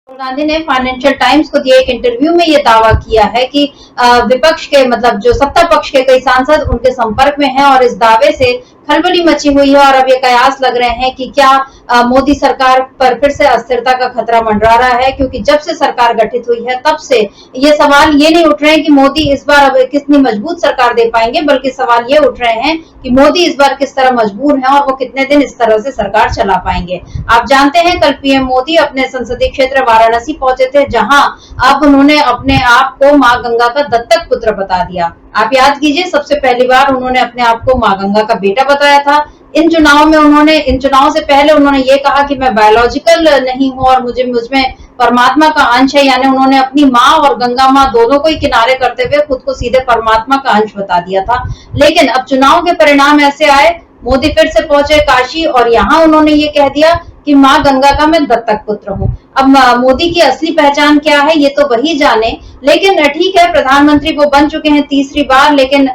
राहुल गांधी ने financial times को दिए एक इंटरव्यू में ये दावा किया है कि विपक्ष के मतलब जो सत्ता पक्ष के कई सांसद उनके संपर्क में हैं और इस दावे से खलबली मची हुई है और अब ये कयास लग रहे हैं कि क्या मोदी सरकार पर फिर से अस्थिरता का खतरा मंडरा रहा है, क्योंकि जब से सरकार गठित हुई है तब से ये सवाल ये नहीं उठ रहे हैं कि मोदी इस बार अब कितनी मजबूत सरकार दे पाएंगे, बल्कि सवाल ये उठ रहे हैं कि मोदी इस बार किस तरह मजबूर हैं और वो कितने दिन इस तरह से सरकार चला पाएंगे। आप जानते हैं कल पीएम मोदी अपने संसदीय क्षेत्र वाराणसी पहुंचे थे, जहां अब उन्होंने अपने आप को मां गंगा का दत्तक पुत्र बता दिया। आप याद कीजिए, सबसे पहली बार उन्होंने अपने आप को मां गंगा का बेटा बताया था। इन चुनावों से पहले उन्होंने ये कहा कि मैं बायोलॉजिकल नहीं हूं और मुझमें परमात्मा का अंश है, यानी उन्होंने अपनी माँ और गंगा माँ दोनों को ही किनारे करते हुए खुद को सीधे परमात्मा का अंश बता दिया था। लेकिन अब चुनाव के परिणाम ऐसे आए, मोदी फिर से पहुंचे काशी और यहाँ उन्होंने ये कह दिया कि माँ गंगा का मैं दत्तक पुत्र हूँ। अब मोदी की असली पहचान क्या है ये तो वही जाने, लेकिन ठीक है, प्रधानमंत्री वो बन चुके हैं तीसरी बार, लेकिन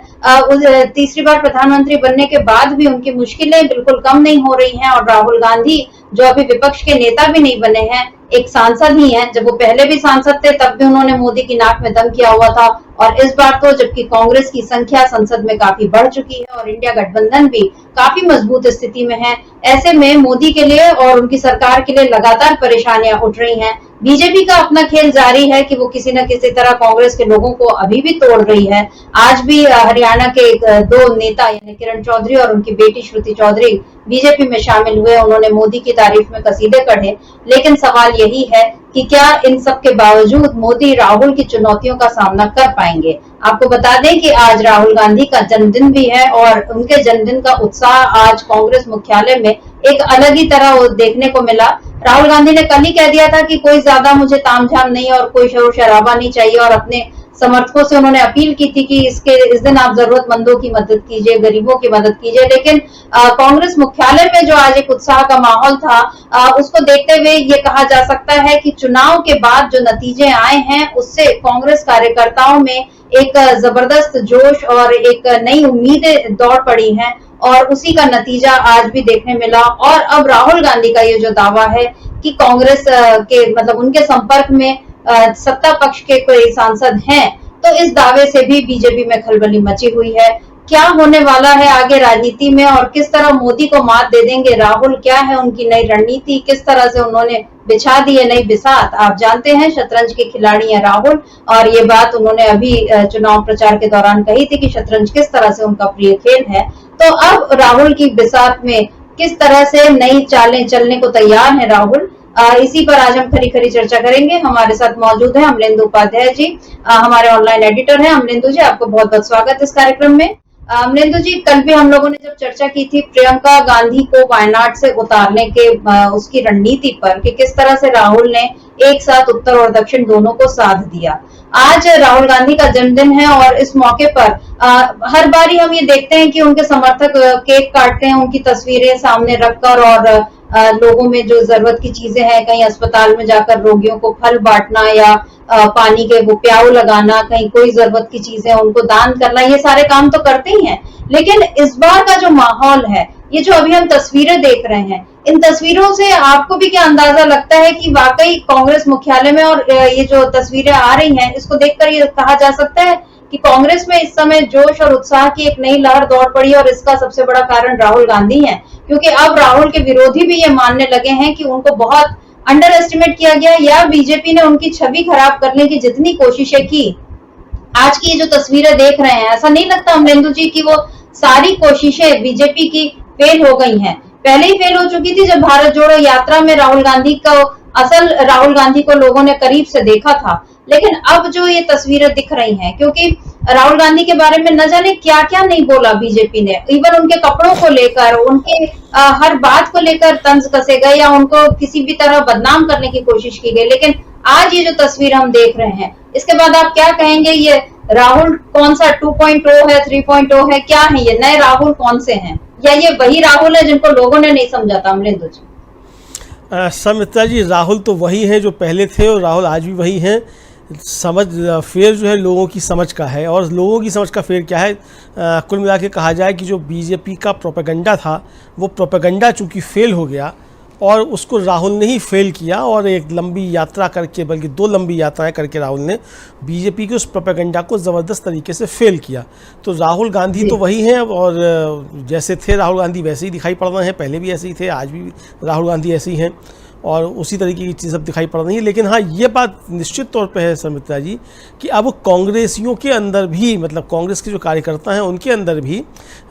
तीसरी बार प्रधानमंत्री बनने के बाद भी उनकी मुश्किलें बिल्कुल कम नहीं हो रही हैं। और राहुल गांधी जो अभी विपक्ष के नेता भी नहीं बने हैं, एक सांसद ही हैं। जब वो पहले भी सांसद थे तब भी उन्होंने मोदी की नाक में दम किया हुआ था, और इस बार तो जबकि कांग्रेस की संख्या संसद में काफी बढ़ चुकी है और इंडिया गठबंधन भी काफी मजबूत स्थिति में है, ऐसे में मोदी के लिए और उनकी सरकार के लिए लगातार परेशानियां उठ रही हैं। बीजेपी का अपना खेल जारी है कि वो किसी न किसी तरह कांग्रेस के लोगों को अभी भी तोड़ रही है। आज भी हरियाणा के दो नेता यानी किरण चौधरी और उनकी बेटी श्रुति चौधरी बीजेपी में शामिल हुए। उन्होंने मोदी की तारीफ में कसीदे कढ़े, लेकिन सवाल यही है कि क्या इन सब के बावजूद मोदी राहुल की चुनौतियों का सामना कर पाएंगे। आपको बता दें कि आज राहुल गांधी का जन्मदिन भी है और उनके जन्मदिन का उत्साह आज कांग्रेस मुख्यालय में एक अलग ही तरह देखने को मिला। राहुल गांधी ने कल ही कह दिया था कि कोई ज्यादा मुझे तामझाम नहीं और कोई शोर शराबा नहीं चाहिए, और अपने समर्थकों से उन्होंने अपील की थी कि इस दिन आप जरूरतमंदों की मदद कीजिए, गरीबों की मदद कीजिए। लेकिन कांग्रेस मुख्यालय में जो आज एक उत्साह का माहौल था, उसको देखते हुए ये कहा जा सकता है कि चुनाव के बाद जो नतीजे आए हैं उससे कांग्रेस कार्यकर्ताओं में एक जबरदस्त जोश और एक नई उम्मीदें दौड़ पड़ी हैं, और उसी का नतीजा आज भी देखने मिला। और अब राहुल गांधी का ये जो दावा है कि कांग्रेस के मतलब उनके संपर्क में सत्ता पक्ष के कोई सांसद हैं, तो इस दावे से भी बीजेपी में खलबली मची हुई है। क्या होने वाला है आगे राजनीति में और किस तरह मोदी को मात दे देंगे राहुल, क्या है उनकी नई रणनीति, किस तरह से उन्होंने बिछा दी है नई बिसात। आप जानते हैं शतरंज के खिलाड़ी हैं राहुल, और ये बात उन्होंने अभी चुनाव प्रचार के दौरान कही थी कि शतरंज किस तरह से उनका प्रिय खेल है। तो अब राहुल की बिसात में किस तरह से नई चालें चलने को तैयार है राहुल, इसी पर आज हम खरी खरी चर्चा करेंगे। हमारे साथ मौजूद है अमलेंदु उपाध्याय जी, हमारे ऑनलाइन एडिटर हैं। अमलेंदु जी, आपको बहुत बहुत स्वागत इस कार्यक्रम में। अमलेंदु जी, कल भी हम लोगों ने जब चर्चा की थी प्रियंका गांधी को वायनाड से उतारने के उसकी रणनीति पर कि किस तरह से राहुल ने एक साथ उत्तर और दक्षिण दोनों को साथ दिया। आज राहुल गांधी का जन्मदिन है और इस मौके पर हर बारी हम ये देखते हैं कि उनके समर्थक केक काटते हैं, उनकी तस्वीरें सामने रखकर, और लोगों में जो जरूरत की चीजें हैं, कहीं अस्पताल में जाकर रोगियों को फल बांटना या पानी के वो प्याऊ लगाना, कहीं कोई जरूरत की चीजें उनको दान करना, ये सारे काम तो करते ही हैं। लेकिन इस बार का जो माहौल है, ये जो अभी हम तस्वीरें देख रहे हैं, इन तस्वीरों से आपको भी क्या अंदाजा लगता है कि वाकई कांग्रेस मुख्यालय में और ये जो तस्वीरें आ रही हैं, इसको देखकर ये कहा जा सकता है कि कांग्रेस में इस समय जोश और उत्साह की एक नई लहर दौड़ पड़ी और इसका सबसे बड़ा कारण राहुल गांधी है, क्योंकि अब राहुल के विरोधी भी ये मानने लगे हैं कि उनको बहुत अंडर एस्टिमेट किया गया, या बीजेपी ने उनकी छवि खराब करने की जितनी कोशिशें की, आज की ये जो तस्वीरें देख रहे हैं, ऐसा नहीं लगता अमलेंदु जी की वो सारी कोशिशें बीजेपी की फेल हो गई हैं। पहले ही फेल हो चुकी थी जब भारत जोड़ो यात्रा में राहुल गांधी को लोगों ने करीब से देखा था, लेकिन अब जो ये तस्वीरें दिख रही हैं, क्योंकि राहुल गांधी के बारे में न जाने क्या क्या नहीं बोला बीजेपी ने, इवन उनके कपड़ों को लेकर, उनके हर बात को लेकर तंज कसे गए या उनको किसी भी तरह बदनाम करने की कोशिश की गई। लेकिन आज ये जो तस्वीर हम देख रहे हैं, इसके बाद आप क्या कहेंगे, ये राहुल कौन सा 2.0 है, 3.0 है, क्या है ये नए राहुल कौन से हैं, या ये वही राहुल है जिनको लोगों ने नहीं समझा था? अमलेंदु जी। समिता जी, राहुल तो वही हैं जो पहले थे और राहुल आज भी वही हैं। फेर जो है लोगों की समझ का है, और लोगों की समझ का फेर क्या है, कुल मिला के कहा जाए कि जो बीजेपी का प्रोपेगेंडा था वो प्रोपेगेंडा चूंकि फेल हो गया, और उसको राहुल ने ही फेल किया, और एक लंबी यात्रा करके, बल्कि 2 लंबी यात्राएं करके राहुल ने बीजेपी के उस प्रोपेगेंडा को ज़बरदस्त तरीके से फेल किया। तो राहुल गांधी तो वही हैं, और जैसे थे राहुल गांधी वैसे ही दिखाई पड़ रहे हैं, पहले भी ऐसे ही थे, आज भी राहुल गांधी ऐसे ही हैं, और उसी तरीके की चीज़ अब दिखाई पड़ रही है। लेकिन हाँ, ये बात निश्चित तौर पे है सुमित्रा जी कि अब कांग्रेसियों के अंदर भी, मतलब कांग्रेस के जो कार्यकर्ता हैं उनके अंदर भी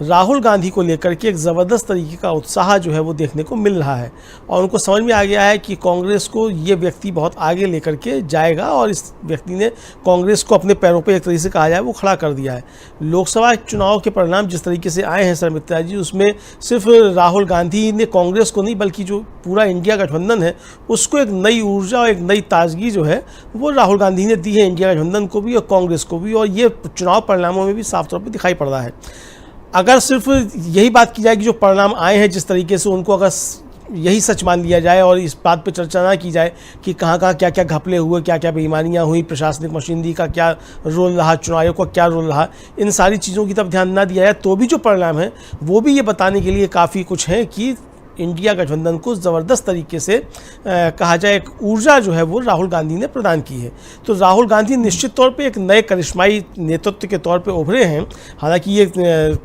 राहुल गांधी को लेकर के एक ज़बरदस्त तरीके का उत्साह जो है वो देखने को मिल रहा है, और उनको समझ में आ गया है कि कांग्रेस को ये व्यक्ति बहुत आगे लेकर के जाएगा, और इस व्यक्ति ने कांग्रेस को अपने पैरों पर एक तरीके से कहा जाए वो खड़ा कर दिया है। लोकसभा चुनाव के परिणाम जिस तरीके से आए हैं सुमित्रा जी, उसमें सिर्फ राहुल गांधी ने कांग्रेस को नहीं, बल्कि जो पूरा इंडिया गठबंधन है उसको एक नई ऊर्जा और एक नई ताजगी जो है वो राहुल गांधी ने दी है, इंडिया गठबंधन को भी और कांग्रेस को भी, और ये चुनाव परिणामों में भी साफ तौर पर दिखाई पड़ रहा है। अगर सिर्फ यही बात की जाए कि जो परिणाम आए हैं जिस तरीके से, उनको अगर यही सच मान लिया जाए और इस बात पर चर्चा ना की जाए कि कहाँ कहाँ क्या क्या घपले हुए, क्या क्या बेईमानियाँ हुई, प्रशासनिक मशीनरी का क्या रोल रहा, चुनाव आयोग का क्या रोल रहा, इन सारी चीज़ों की तरफ ध्यान ना दिया जाए, तो भी जो परिणाम है वो भी ये बताने के लिए काफ़ी कुछ है कि इंडिया गठबंधन को ज़बरदस्त तरीके से कहा जाए एक ऊर्जा जो है वो राहुल गांधी ने प्रदान की है। तो राहुल गांधी निश्चित तौर पे एक नए करिश्माई नेतृत्व के तौर पे उभरे हैं। हालांकि ये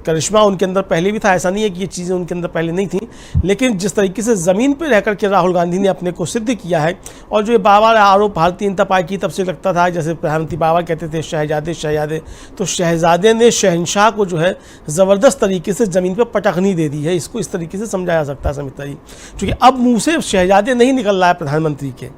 करिश्मा उनके अंदर पहले भी था, ऐसा नहीं है कि ये चीज़ें उनके अंदर पहले नहीं थी, लेकिन जिस तरीके से ज़मीन पर रह करके राहुल गांधी ने अपने को सिद्ध किया है, और जो ये बार आरोप भारतीय जनता पार्टी तब से लगता था, जैसे प्रधानमंत्री बाबा कहते थे शहजादे शहजादे, तो शहजादे ने शहनशाह को जो है ज़बरदस्त तरीके से ज़मीन पर पटखनी दे दी है। इसको इस तरीके से समझाया सकता है सुमित्रा जी, क्योंकि अब मुंह से शहजादे नहीं निकल रहा है प्रधानमंत्री के,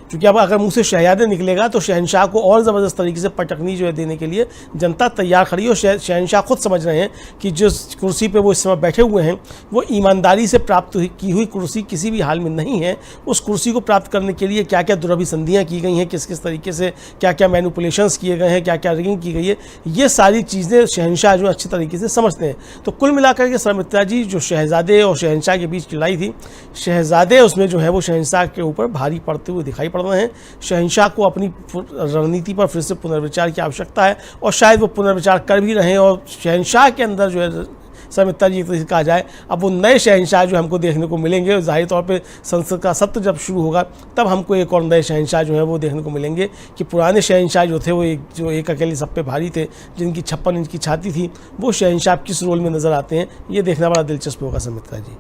क्योंकि अब अगर मुंह से शहजादे निकलेगा तो शहनशाह को और ज़बरदस्त तरीके से पटकनी जो है देने के लिए जनता तैयार खड़ी है। और शहनशाह खुद समझ रहे हैं कि जिस कुर्सी पे वो इस समय बैठे हुए हैं वो ईमानदारी से प्राप्त की हुई कुर्सी किसी भी हाल में नहीं है। उस कुर्सी को प्राप्त करने के लिए क्या क्या दुरभिसंधियाँ की गई हैं, किस किस तरीके से क्या क्या मैनिपुलेशंस किए गए हैं, क्या क्या रिगिंग की गई है, ये सारी चीज़ें शहनशाह जो अच्छी तरीके से समझते हैं। तो कुल मिलाकर के सुमित्रा जी, जो शहजादे और शहनशाह के बीच की लड़ाई थी, शहजादे उसमें जो है वो शहनशाह के ऊपर भारी पड़ते हुए दिखाई पड़ रहे हैं। शहनशाह को अपनी रणनीति पर फिर से पुनर्विचार की आवश्यकता है, और शायद वो पुनर्विचार कर भी रहे हैं। और शहनशाह के अंदर जो है सुमित्रा जी कहा जाए, अब वो नए शहनशाह जो हमको देखने को मिलेंगे, और जाहिर तौर पे संसद का सत्र जब शुरू होगा तब हमको एक और नए शहनशाह जो है वो देखने को मिलेंगे कि पुराने शहनशाह जो थे वो एक अकेले सब पे भारी थे, जिनकी 56 इंच की छाती थी, वो शहनशाह किस रोल में नज़र आते हैं, ये देखना बड़ा दिलचस्प होगा सुमित्रा जी।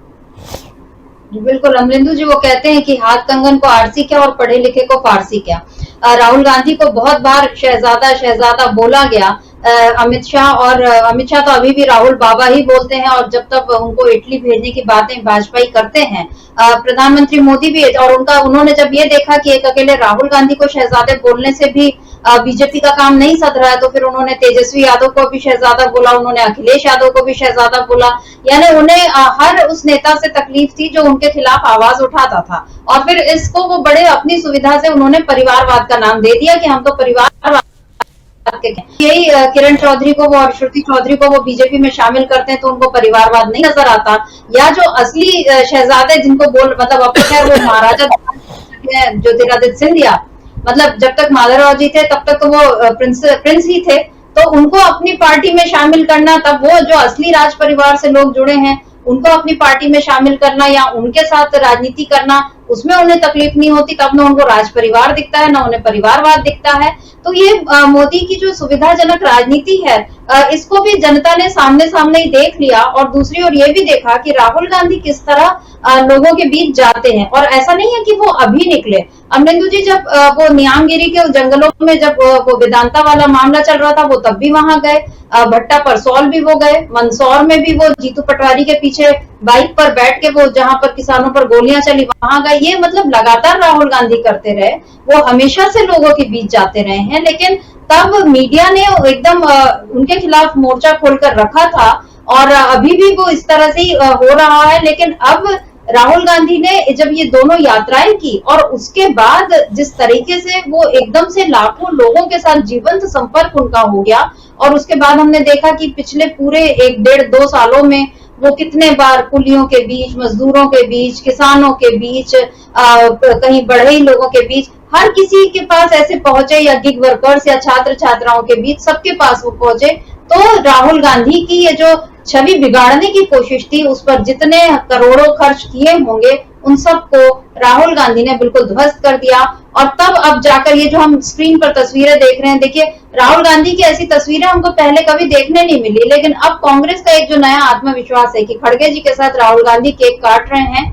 बिल्कुल, अमरिंदु जी वो कहते हैं कि हाथ कंगन को आरसी क्या और पढ़े लिखे को फारसी क्या। राहुल गांधी को बहुत बार शहजादा शहजादा बोला गया, अमित शाह, और अमित शाह तो अभी भी राहुल बाबा ही बोलते हैं, और जब तक उनको इटली भेजने की बातें वाजपेयी करते हैं, प्रधानमंत्री मोदी भी, और उन्होंने जब ये देखा कि एक अकेले राहुल गांधी को शहजादे बोलने से भी बीजेपी का काम नहीं सध रहा है, तो फिर उन्होंने तेजस्वी यादव को भी शहजादा बोला, उन्होंने अखिलेश यादव को भी शहजादा बोला। यानी उन्हें हर उस नेता से तकलीफ थी जो उनके खिलाफ आवाज उठाता था, और फिर इसको वो बड़े अपनी सुविधा से उन्होंने परिवारवाद का नाम दे दिया कि हम तो परिवारवाद के। यही किरण चौधरी को वो और श्रुति चौधरी को वो बीजेपी में शामिल करते हैं तो उनको परिवारवाद नहीं नजर आता। या जो असली शहजादे जिनको मतलब अपने खैर वो महाराजा ज्योतिरादित्य सिंधिया, मतलब जब तक माधवराव जी थे तब तक तो वो प्रिंस ही थे, तो उनको अपनी पार्टी में शामिल करना, तब वो जो असली राज परिवार से लोग जुड़े हैं उनको अपनी पार्टी में शामिल करना या उनके साथ राजनीति करना, उसमें उन्हें तकलीफ नहीं होती, तब ना उनको राज परिवार दिखता है ना उन्हें परिवारवाद दिखता है। तो ये मोदी की जो सुविधाजनक राजनीति है, इसको भी जनता ने सामने सामने ही देख लिया, और दूसरी ओर ये भी देखा कि राहुल गांधी किस तरह लोगों के बीच जाते हैं। और ऐसा नहीं है कि वो अभी निकले, अमरिंदु जी जब वो नियामगिरी के जंगलों में जब वो वेदांता वाला मामला चल रहा था वो तब भी वहां गए, भट्टा परसौल भी वो गए, मंदसौर में भी वो जीतू पटवारी के पीछे बाइक पर बैठ के वो जहां पर किसानों पर गोलियां चली वहां गए। ये मतलब लगातार राहुल गांधी करते रहे, वो हमेशा से लोगों के बीच जाते रहे हैं। लेकिन तब मीडिया ने एकदम उनके खिलाफ मोर्चा खोलकर रखा था, और अभी भी वो इस तरह से ही हो रहा है। लेकिन अब राहुल गांधी ने जब ये दोनों यात्राएं की और उसके बाद जिस तरीके से वो एकदम से लाखों लोगों के साथ जीवंत संपर्क उनका हो गया, और उसके बाद हमने देखा कि पिछले पूरे 1-1.5-2 सालों में वो कितने बार कुलियों के बीच, मजदूरों के बीच, किसानों के बीच, कहीं बढ़ई लोगों के बीच, हर किसी के पास ऐसे पहुंचे, या गिग वर्कर्स या छात्र छात्राओं के बीच, सबके पास वो पहुंचे। तो राहुल गांधी की ये जो छवि बिगाड़ने की कोशिश थी, उस पर जितने करोड़ों खर्च किए होंगे उन सबको राहुल गांधी ने बिल्कुल ध्वस्त कर दिया। और तब अब जाकर ये जो हम स्क्रीन पर तस्वीरें देख रहे हैं, देखिए राहुल गांधी की ऐसी तस्वीरें हमको पहले कभी देखने नहीं मिली, लेकिन अब कांग्रेस का एक जो नया आत्मविश्वास है कि खड़गे जी के साथ राहुल गांधी केक काट रहे हैं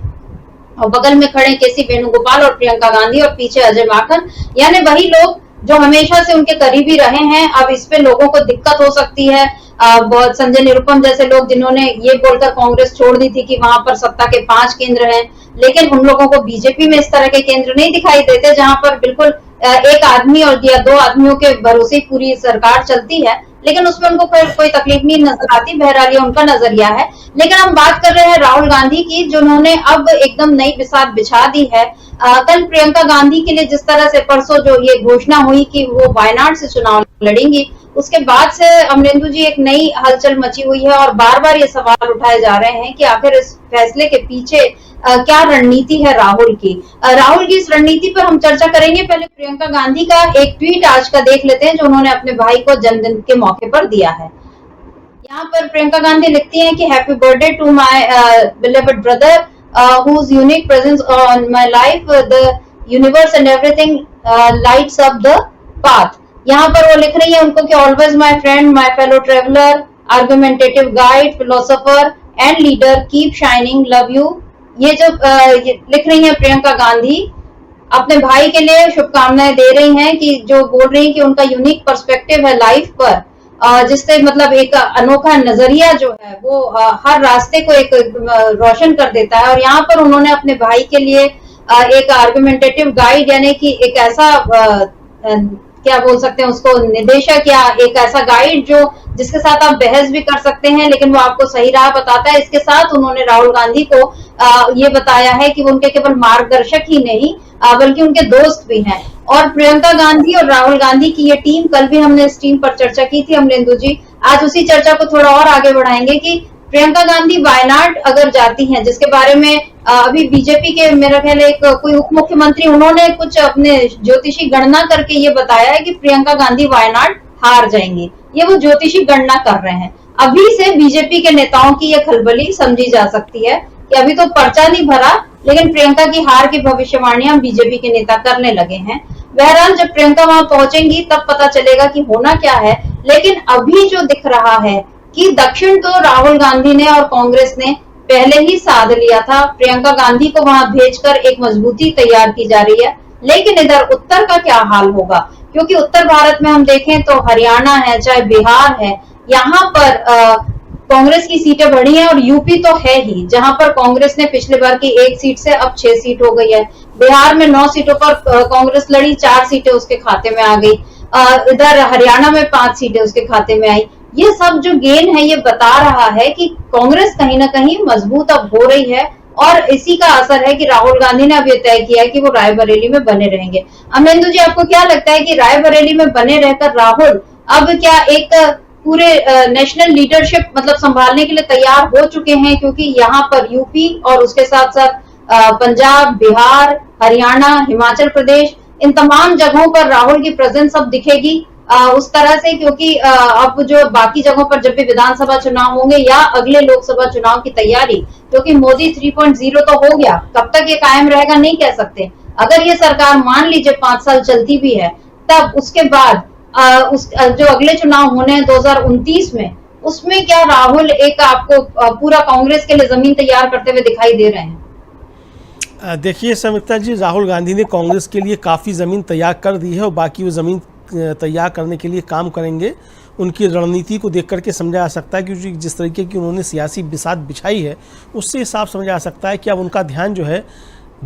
और बगल में खड़े केसी वेणुगोपाल और प्रियंका गांधी और पीछे अजय माकन, यानी वही लोग जो हमेशा से उनके करीबी रहे हैं। अब इस पे लोगों को दिक्कत हो सकती है। बहुत संजय निरुपम जैसे लोग जिन्होंने ये बोलकर कांग्रेस छोड़ दी थी कि वहां पर सत्ता के 5 केंद्र हैं, लेकिन उन लोगों को बीजेपी में इस तरह के केंद्र नहीं दिखाई देते जहां पर बिल्कुल एक आदमी और या 2 आदमियों के भरोसे पूरी सरकार चलती है, लेकिन उसमें उनको कोई तकलीफ नहीं नजर आती। बहरहाल ये उनका नजरिया है। लेकिन हम बात कर रहे हैं राहुल गांधी की, जिन्होंने अब एकदम नई बिसात बिछा दी है। कल प्रियंका गांधी के लिए जिस तरह से परसों जो ये घोषणा हुई कि वो वायनाड से चुनाव लड़ेंगी, उसके बाद से अमरेंदु जी एक नई हलचल मची हुई है और बार बार ये सवाल उठाए जा रहे हैं कि आखिर इस फैसले के पीछे क्या रणनीति है राहुल की। राहुल की इस रणनीति पर हम चर्चा करेंगे। पहले प्रियंका गांधी का एक ट्वीट आज का देख लेते हैं जो उन्होंने अपने भाई को जन्मदिन के मौके पर दिया है। यहाँ पर प्रियंका गांधी लिखती हैं कि happy birthday to my beloved brother whose unique presence on my life, the universe and everything lights up the path। यहाँ पर वो लिख रही है उनको कि always my friend, my fellow traveler, argumentative guide, philosopher and leader, keep shining, love you। ये जो लिख रही है प्रियंका गांधी अपने भाई के लिए शुभकामनाएं दे रही हैं, कि जो बोल रही है कि उनका यूनिक पर्सपेक्टिव है लाइफ पर, जिससे मतलब एक अनोखा नजरिया जो है वो हर रास्ते को एक रोशन कर देता है। और यहाँ पर उन्होंने अपने भाई के लिए एक आर्गुमेंटेटिव गाइड यानी कि एक ऐसा क्या बोल सकते हैं उसको, निदेशक या एक ऐसा गाइड जो जिसके साथ आप बहस भी कर सकते हैं लेकिन वो आपको सही राह बताता है। इसके साथ उन्होंने राहुल गांधी को ये बताया है कि वो उनके केवल मार्गदर्शक ही नहीं बल्कि उनके दोस्त भी हैं। और प्रियंका गांधी और राहुल गांधी की ये टीम, कल भी हमने इस टीम पर चर्चा की थी अमरेंदु जी, आज उसी चर्चा को थोड़ा और आगे बढ़ाएंगे कि प्रियंका गांधी वायनाड अगर जाती हैं, जिसके बारे में अभी बीजेपी के मेरा ख्याल एक कोई उप मुख्यमंत्री उन्होंने कुछ अपने ज्योतिषी गणना करके ये बताया है कि प्रियंका गांधी वायनाड हार जाएंगी। ये वो ज्योतिषी गणना कर रहे हैं। अभी से बीजेपी के नेताओं की ये खलबली समझी जा सकती है कि अभी तो पर्चा नहीं भरा लेकिन प्रियंका की हार की भविष्यवाणियां बीजेपी के नेता करने लगे हैं। बहरहाल जब प्रियंका वहां पहुंचेंगी तब पता चलेगा कि होना क्या है। लेकिन अभी जो दिख रहा है कि दक्षिण तो राहुल गांधी ने और कांग्रेस ने पहले ही साध लिया था, प्रियंका गांधी को वहां भेजकर एक मजबूती तैयार की जा रही है। लेकिन इधर उत्तर का क्या हाल होगा, क्योंकि उत्तर भारत में हम देखें तो हरियाणा है चाहे बिहार है, यहाँ पर कांग्रेस की सीटें बढ़ी हैं और यूपी तो है ही, जहां पर कांग्रेस ने पिछले बार की 1 सीट से अब 6 सीट हो गई है। बिहार में 9 सीटों पर कांग्रेस लड़ी, 4 सीटें उसके खाते में आ गई। इधर हरियाणा में 5 सीटें उसके खाते में आई। ये सब जो गेन है ये बता रहा है कि कांग्रेस कहीं ना कहीं मजबूत अब हो रही है और इसी का असर है कि राहुल गांधी ने अब ये तय किया है कि वो रायबरेली में बने रहेंगे। अमरेंदु जी, आपको क्या लगता है कि रायबरेली में बने रहकर राहुल अब क्या एक पूरे नेशनल लीडरशिप मतलब संभालने के लिए तैयार हो चुके हैं, क्योंकि यहाँ पर यूपी और उसके साथ साथ पंजाब, बिहार, हरियाणा, हिमाचल प्रदेश, इन तमाम जगहों पर राहुल की प्रेजेंस अब दिखेगी उस तरह से, क्योंकि अब जो बाकी जगहों पर जब भी विधानसभा चुनाव होंगे या अगले लोकसभा चुनाव की तैयारी, क्योंकि मोदी 3.0 तो हो गया, कब तक ये कायम रहेगा नहीं कह सकते। अगर ये सरकार मान लीजिए 5 साल चलती भी है, तब उसके बाद जो अगले चुनाव होने हैं 2029 में, उसमें क्या राहुल एक आपको पूरा कांग्रेस के लिए जमीन तैयार करते हुए दिखाई दे रहे हैं? देखिए समिता जी, राहुल गांधी ने कांग्रेस के लिए काफ़ी ज़मीन तैयार कर दी है और बाकी वो ज़मीन तैयार करने के लिए काम करेंगे। उनकी रणनीति को देख करके समझा जा सकता है, क्योंकि जिस तरीके की उन्होंने सियासी बिसात बिछाई है उससे साफ समझा जा सकता है कि अब उनका ध्यान जो है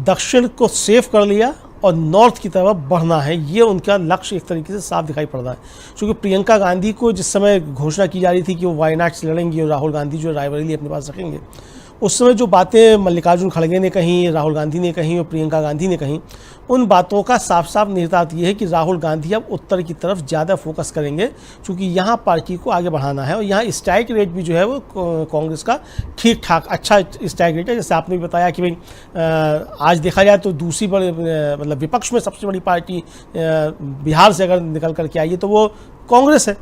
दक्षिण को सेव कर लिया और नॉर्थ की तरफ बढ़ना है। ये उनका लक्ष्य एक तरीके से साफ दिखाई पड़ रहा है। क्योंकि प्रियंका गांधी को जिस समय घोषणा की जा रही थी कि वो वायनाड से लड़ेंगी और राहुल गांधी जो रायबरेली अपने पास रखेंगे, उस समय जो बातें मल्लिकार्जुन खड़गे ने कही, राहुल गांधी ने कही और प्रियंका गांधी ने कही, उन बातों का साफ साफ निहितार्थ ये है कि राहुल गांधी अब उत्तर की तरफ ज़्यादा फोकस करेंगे, क्योंकि यहाँ पार्टी को आगे बढ़ाना है। और यहाँ स्ट्राइक रेट भी जो है वो कांग्रेस का ठीक ठाक अच्छा स्ट्राइक रेट है। जैसे आपने भी बताया कि भाई आज देखा जाए तो दूसरी बड़ी मतलब विपक्ष में सबसे बड़ी पार्टी बिहार से अगर निकल करके आई है तो वो कांग्रेस है।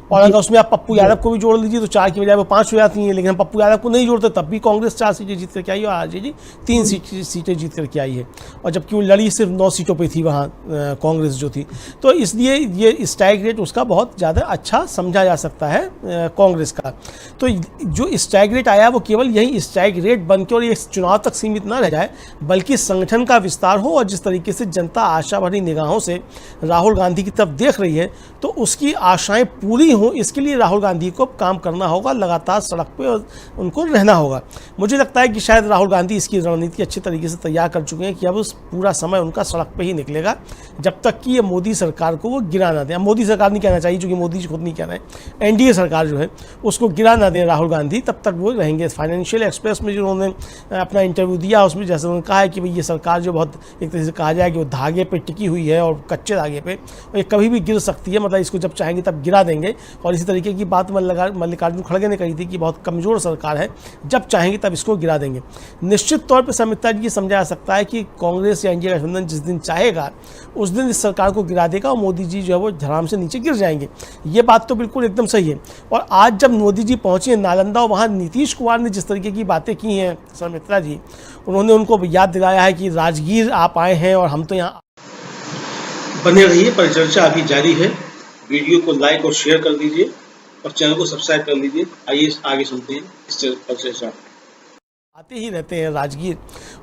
और अगर उसमें आप पप्पू यादव को भी जोड़ लीजिए तो 4 की बजाय वो 5 हो जाती हैं, लेकिन हम पप्पू यादव को नहीं जोड़ते तब भी कांग्रेस 4 सीटें जीत करके आई और आरजेडी 3 सीटें जीत करके आई है, और जबकि वो लड़ी सिर्फ 9 सीटों पे थी वहाँ कांग्रेस जो थी। तो इसलिए ये स्ट्राइक रेट उसका बहुत ज़्यादा अच्छा समझा जा सकता है कांग्रेस का। तो जो स्ट्राइक रेट आया वो केवल यही स्ट्राइक रेट बन के और ये चुनाव तक सीमित ना रह जाए, बल्कि संगठन का विस्तार हो, और जिस तरीके से जनता आशा भरी निगाहों से राहुल गांधी की तरफ देख रही है तो उसकी आशाएं पूरी हों, इसके लिए राहुल गांधी को काम करना होगा, लगातार सड़क पे और उनको रहना होगा। मुझे लगता है कि शायद राहुल गांधी इसकी रणनीति अच्छी तरीके से तैयार कर चुके हैं कि अब उस पूरा समय उनका सड़क पे ही निकलेगा जब तक कि ये मोदी सरकार को वो गिरा ना दें। अब मोदी सरकार नहीं कहना चाहिए, क्योंकि मोदी जी खुद नहीं कह रहे हैं, एनडीए सरकार जो है उसको गिरा ना दें राहुल गांधी, तब तक वो रहेंगे। फाइनेंशियल एक्सप्रेस में जो उन्होंने अपना इंटरव्यू दिया उसमें जैसे उन्होंने कहा है कि भाई ये सरकार जो बहुत एक तरह से कहा जाए कि वो धागे पे टिकी हुई है और कच्चे धागे पे, और ये कभी भी गिर सकती है, मतलब इसको जब चाहेंगे तब गिरा देंगे। और इसी तरीके की बात मल्लिकार्जुन खड़गे ने कही थी कि बहुत कमज़ोर सरकार है, जब चाहेंगे तब इसको गिरा देंगे। निश्चित तौर पर समिता जी ये समझा जा सकता है कि कांग्रेस या एनडीए गठबंधन जिस दिन चाहेगा उस दिन इस सरकार को गिरा देगा और मोदी जी जो है वो धराम से नीचे गिर जाएंगे। ये बात तो बिल्कुल एकदम सही है। और आज जब मोदी जी पहुंचे नालंदा और वहाँ नीतीश कुमार ने जिस तरीके की बातें की हैं समित्रा जी, उन्होंने उनको याद दिलाया है कि राजगीर आप आए हैं और हम तो यहाँ। बने रहिए, परिचर्चा अभी जारी है। वीडियो को लाइक और शेयर कर दीजिए और चैनल को सब्सक्राइब कर लीजिए। आइए आगे सुनते हैं इस परिचर्चा। आते ही रहते हैं राजगीर,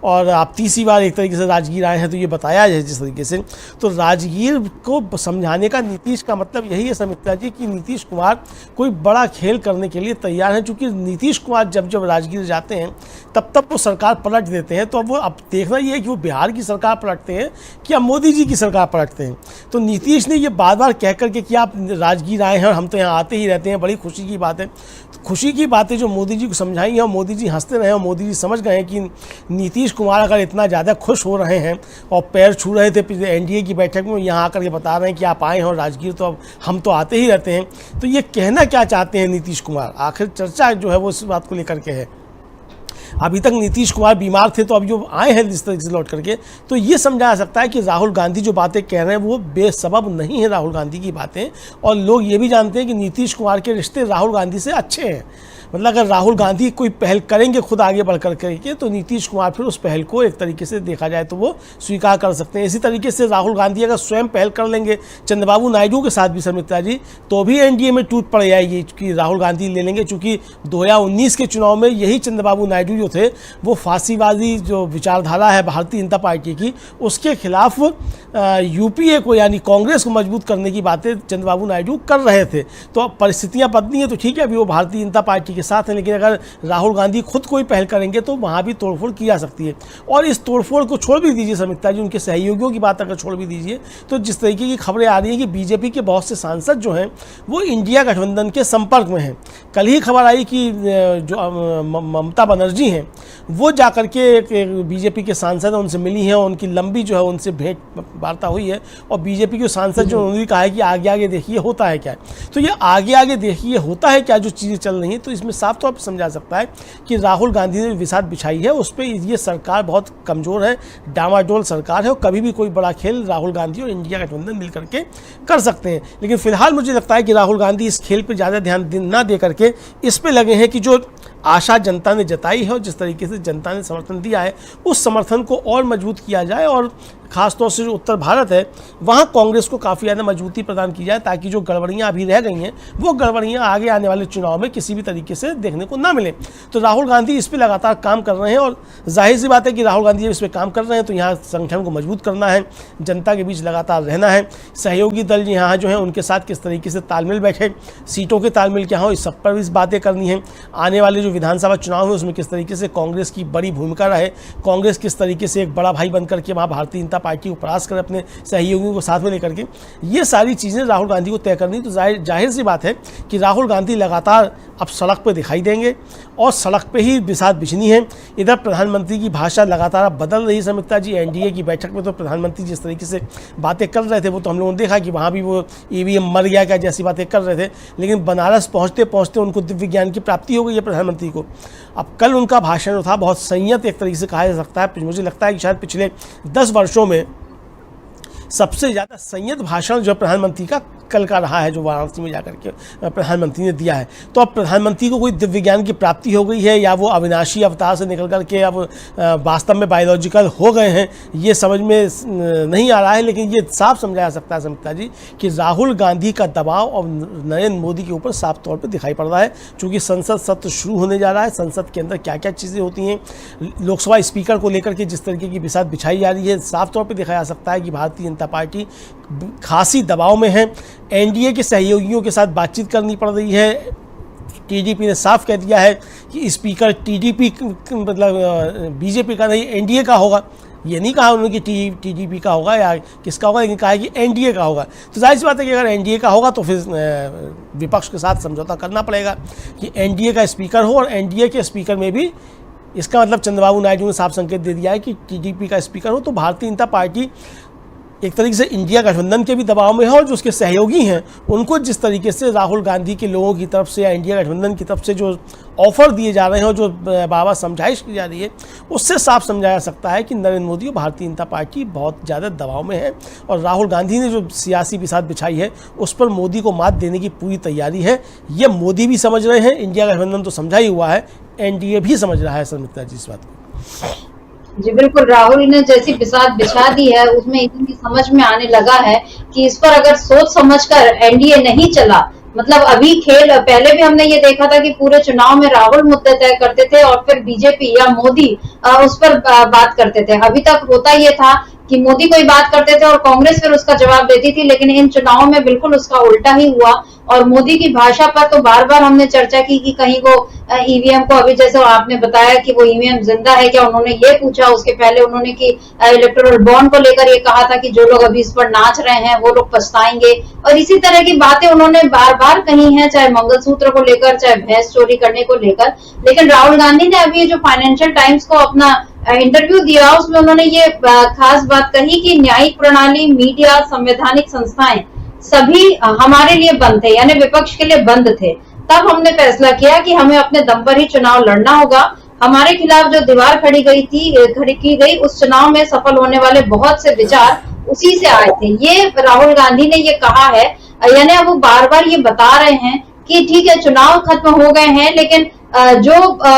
और आप तीसरी बार एक तरीके से राजगीर आए हैं, तो ये बताया है जिस तरीके से, तो राजगीर को समझाने का नीतीश का मतलब यही है समित्रा जी कि नीतीश कुमार कोई बड़ा खेल करने के लिए तैयार हैं। चूँकि नीतीश कुमार जब जब राजगीर जाते हैं तब वो सरकार पलट देते हैं। तो अब देखना ये है कि वो बिहार की सरकार पलटते हैं कि अब मोदी जी की सरकार पलटते हैं। तो नीतीश ने ये बार बार कह करके कि आप राजगीर आए हैं और हम तो यहाँ आते ही रहते हैं, बड़ी खुशी की बात है। तो खुशी की बातें जो मोदी जी को समझाई हैं और मोदी जी हंसते रहे और मोदी जी समझ गए हैं कि नीतीश कुमार अगर इतना ज़्यादा खुश हो रहे हैं और पैर छू रहे थे एनडीए की बैठक में, यहाँ आकर के बता रहे हैं कि आप आए हैं और राजगीर तो अब हम तो आते ही रहते हैं, तो ये कहना क्या चाहते हैं नीतीश कुमार? आखिर चर्चा जो है वो इस बात को लेकर के है। अभी तक नीतीश कुमार बीमार थे, तो अब जो आए हैं इस तरीके से लौट करके, तो ये समझा जा सकता है कि राहुल गांधी जो बातें कह रहे हैं वो बेसबब नहीं है राहुल गांधी की बातें। और लोग ये भी जानते हैं कि नीतीश कुमार के रिश्ते राहुल गांधी से अच्छे हैं। मतलब अगर राहुल गांधी कोई पहल करेंगे खुद आगे बढ़ कर के, तो नीतीश कुमार फिर उस पहल को एक तरीके से देखा जाए तो वो स्वीकार कर सकते हैं। इसी तरीके से राहुल गांधी अगर स्वयं पहल कर लेंगे चंद्रबाबू नायडू के साथ भी समित्रा जी, तो भी एनडीए में टूट पड़ जाएगी कि राहुल गांधी ले लेंगे। चूँकि 2019 के चुनाव में यही चंद्रबाबू नायडू जो थे वो फांसीवादी जो विचारधारा है भारतीय जनता पार्टी की, उसके खिलाफ यूपीए को यानी कांग्रेस को मजबूत करने की बातें चंद्रबाबू नायडू कर रहे थे। तो अब परिस्थितियाँ बदली हैं, तो ठीक है अभी वो भारतीय जनता पार्टी के साथ हैं, लेकिन अगर राहुल गांधी खुद कोई पहल करेंगे तो वहाँ भी तोड़फोड़ की जा सकती है। और इस तोड़फोड़ को छोड़ भी दीजिए समित्रा जी, उनके सहयोगियों की बात अगर छोड़ भी दीजिए, तो जिस तरीके की खबरें आ रही हैं कि बीजेपी के बहुत से सांसद जो हैं वो इंडिया गठबंधन के संपर्क में हैं। कल ही खबर आई कि जो ममता बनर्जी हैं वो जाकर के बीजेपी के सांसद हैं उनसे मिली हैं, और उनकी लंबी जो है उनसे भेंट वार्ता हुई है। और बीजेपी के सांसद जो उन्होंने कहा है कि आगे आगे देखिए होता है क्या। तो ये आगे आगे देखिए होता है क्या जो चीज़ें चल रही हैं, तो इसमें साफ तौर पर समझा सकता है कि राहुल गांधी ने विसात बिछाई है, उस पर ये सरकार बहुत कमज़ोर है, डामाडोल सरकार है, और कभी भी कोई बड़ा खेल राहुल गांधी और इंडिया गठबंधन मिल करके कर सकते हैं। लेकिन फिलहाल मुझे लगता है कि राहुल गांधी इस खेल पर ज़्यादा ध्यान ना दे करके इस पर लगे हैं कि जो आशा जनता ने जताई है और जिस तरीके से जनता ने समर्थन दिया है उस समर्थन को और मजबूत किया जाए, और ख़ासतौर से जो उत्तर भारत है वहाँ कांग्रेस को काफ़ी ज़्यादा मजबूती प्रदान की जाए, ताकि जो गड़बड़ियाँ अभी रह गई हैं वो गड़बड़ियाँ आगे आने वाले चुनाव में किसी भी तरीके से देखने को ना मिले। तो राहुल गांधी इस पर लगातार काम कर रहे हैं, और जाहिर सी बात है कि राहुल गांधी इस पर काम कर रहे हैं तो यहाँ संगठन को मजबूत करना है, जनता के बीच लगातार रहना है, सहयोगी दल यहाँ जो हैं उनके साथ किस तरीके से तालमेल बैठे, सीटों के तालमेल क्या हो, इस सब पर भी बातें करनी है। आने वाले जो विधानसभा चुनाव है उसमें किस तरीके से कांग्रेस की बड़ी भूमिका रहे, कांग्रेस किस तरीके से एक बड़ा भाई बनकर के वहाँ भारतीय जनता पार्टी को परास्त करे अपने सहयोगियों को साथ में लेकर के, ये सारी चीज़ें राहुल गांधी को तय करनी। तो जाहिर सी बात है कि राहुल गांधी लगातार अब सड़क पर दिखाई देंगे और सड़क पे ही बिसात बिछनी है। इधर प्रधानमंत्री की भाषा लगातार बदल रही है समित्रा जी। एनडीए की बैठक में तो प्रधानमंत्री जिस तरीके से बातें कर रहे थे वो तो हम लोगों ने देखा कि वहाँ भी वो ईवीएम मर गया क्या जैसी बातें कर रहे थे, लेकिन बनारस पहुँचते पहुँचते उनको दिव्य ज्ञान की प्राप्ति हो गई है प्रधानमंत्री को। अब कल उनका भाषण था बहुत संयत एक तरीके से कहा जा सकता है। मुझे लगता है कि शायद पिछले 10 वर्षों में सबसे ज़्यादा संयत भाषण जो प्रधानमंत्री का कल का रहा है, जो वाराणसी में जाकर के प्रधानमंत्री ने दिया है। तो अब प्रधानमंत्री को कोई दिव्य ज्ञान की प्राप्ति हो गई है, या वो अविनाशी अवतार से निकल कर के अब वास्तव में बायोलॉजिकल हो गए हैं, ये समझ में नहीं आ रहा है। लेकिन ये साफ समझाया सकता है समिता जी कि राहुल गांधी का दबाव और नरेंद्र मोदी के ऊपर साफ तौर पर दिखाई पड़ रहा है। चूँकि संसद सत्र शुरू होने जा रहा है, संसद के अंदर क्या क्या चीज़ें होती हैं, लोकसभा स्पीकर को लेकर के जिस तरीके की बिसात बिछाई जा रही है, साफ तौर पर दिखाया जा सकता है कि भारतीय जनता पार्टी खासी दबाव में है। एनडीए के सहयोगियों के साथ बातचीत करनी पड़ रही है। टीडीपी ने साफ कह दिया है कि स्पीकर टीडीपी मतलब बीजेपी का नहीं, एनडीए का होगा। ये नहीं कहा उन्होंने कि टीडीपी का होगा या किसका होगा, लेकिन कहा है कि एनडीए का होगा। तो जाहिर सी बात है कि अगर एनडीए का होगा तो फिर विपक्ष के साथ समझौता करना पड़ेगा कि एनडीए का स्पीकर हो, और एनडीए के स्पीकर में भी इसका मतलब चंद्रबाबू नायडू ने साफ संकेत दे दिया है कि टीडीपी का स्पीकर हो। तो भारतीय जनता पार्टी एक तरीके से इंडिया गठबंधन के भी दबाव में है, और जो उसके सहयोगी हैं उनको जिस तरीके से राहुल गांधी के लोगों की तरफ से या इंडिया गठबंधन की तरफ से जो ऑफर दिए जा रहे हैं और जो बाबा समझाइश की जा रही है, उससे साफ समझाया सकता है कि नरेंद्र मोदी और भारतीय जनता पार्टी बहुत ज़्यादा दबाव में है। और राहुल गांधी ने जो सियासी बिसात बिछाई है उस पर मोदी को मात देने की पूरी तैयारी है। ये मोदी भी समझ रहे हैं, इंडिया गठबंधन तो समझा ही हुआ है, एनडीए भी समझ रहा है। समिता जी इस बात को जी बिल्कुल, राहुल ने जैसी बिसात बिछा दी है उसमें इतनी समझ में आने लगा है कि इस पर अगर सोच समझकर एनडीए नहीं चला, मतलब अभी खेल, पहले भी हमने ये देखा था कि पूरे चुनाव में राहुल मुद्दे तय करते थे और फिर बीजेपी या मोदी उस पर बात करते थे। अभी तक होता ये था कि मोदी कोई बात करते थे और कांग्रेस फिर उसका जवाब देती थी, लेकिन इन चुनावों में बिल्कुल उसका उल्टा ही हुआ। और मोदी की भाषा पर तो बार बार हमने चर्चा की कि कहीं वो ईवीएम को, अभी जैसे आपने बताया कि वो ईवीएम जिंदा है क्या, उन्होंने ये पूछा। उसके पहले उन्होंने कि इलेक्टोरल बॉन्ड को लेकर ये कहा था कि जो लोग अभी इस पर नाच रहे हैं वो लोग पछताएंगे, और इसी तरह की बातें उन्होंने बार बार कही हैं, चाहे मंगलसूत्र को लेकर, चाहे भैंस चोरी करने को लेकर। लेकिन राहुल गांधी ने अभी जो फाइनेंशियल टाइम्स को अपना इंटरव्यू दिया उसमें उन्होंने ये खास बात कही कि न्यायिक प्रणाली, मीडिया, संवैधानिक संस्थाएं सभी हमारे लिए बंद थे, यानी विपक्ष के लिए बंद थे। तब हमने फैसला किया कि हमें अपने दम पर ही चुनाव लड़ना होगा। हमारे खिलाफ जो दीवार खड़ी की गई उस चुनाव में सफल होने वाले बहुत से विचार उसी से आए थे। ये राहुल गांधी ने ये कहा है, यानी वो बार बार ये बता रहे हैं कि ठीक है चुनाव खत्म हो गए हैं, लेकिन जो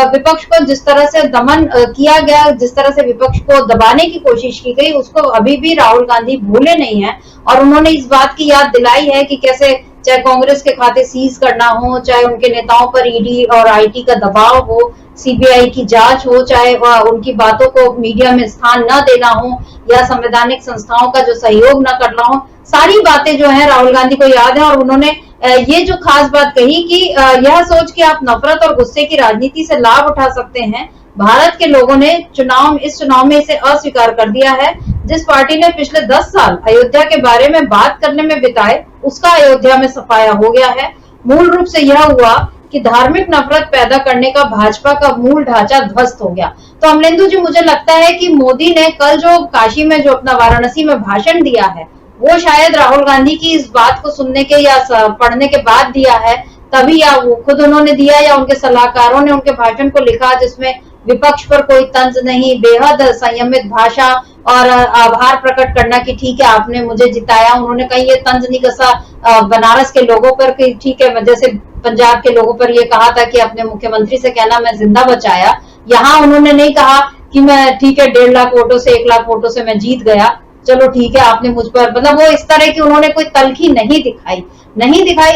विपक्ष को जिस तरह से दमन किया गया, जिस तरह से विपक्ष को दबाने की कोशिश की गई, उसको अभी भी राहुल गांधी भूले नहीं है। और उन्होंने इस बात की याद दिलाई है कि कैसे चाहे कांग्रेस के खाते सीज करना हो, चाहे उनके नेताओं पर ईडी और आईटी का दबाव हो, सीबीआई की जांच हो, चाहे उनकी बातों को मीडिया में स्थान न देना हो, या संवैधानिक संस्थाओं का जो सहयोग न करना हो, सारी बातें जो है राहुल गांधी को याद है। और उन्होंने ये जो खास बात कही कि यह सोच कि आप नफरत और गुस्से की राजनीति से लाभ उठा सकते हैं, भारत के लोगों ने इस चुनाव में इसे अस्वीकार कर दिया है। जिस पार्टी ने पिछले 10 साल अयोध्या के बारे में बात करने में बिताए, उसका अयोध्या में सफाया हो गया है। मूल रूप से यह हुआ कि धार्मिक नफरत पैदा करने का भाजपा का मूल ढांचा ध्वस्त हो गया। तो अमलेंदु जी, मुझे लगता है कि मोदी ने कल जो काशी में, जो अपना वाराणसी में भाषण दिया है, वो शायद राहुल गांधी की इस बात को सुनने के या पढ़ने के बाद दिया है, तभी, या वो खुद उन्होंने दिया या उनके सलाहकारों ने उनके भाषण को लिखा, जिसमें विपक्ष पर कोई तंज नहीं, बेहद संयमित भाषा और आभार प्रकट करना कि ठीक है आपने मुझे जिताया। उन्होंने कहीं ये तंज नहीं कसा बनारस के लोगों पर कि ठीक है, जैसे पंजाब के लोगों पर ये कहा था कि अपने मुख्यमंत्री से कहना मैं जिंदा बचाया। यहाँ उन्होंने नहीं कहा कि मैं ठीक है 1.5 लाख वोटों से 1 लाख वोटों से मैं जीत गया, चलो ठीक है आपने मुझ पर, मतलब वो इस तरह की उन्होंने कोई तलखी नहीं दिखाई।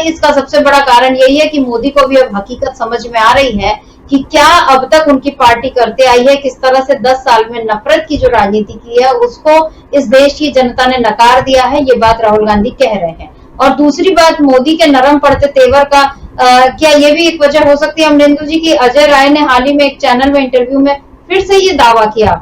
इसका सबसे बड़ा कारण यही है कि मोदी को भी अब हकीकत समझ में आ रही है कि क्या अब तक उनकी पार्टी करते आई है, किस तरह से 10 साल में नफरत की जो राजनीति की है उसको इस देश की जनता ने नकार दिया है। ये बात राहुल गांधी कह रहे हैं। और दूसरी बात, मोदी के नरम पड़ते तेवर का क्या ये भी एक वजह हो सकती है अमलेंदु जी की अजय राय ने हाल ही में एक चैनल में इंटरव्यू में फिर से ये दावा किया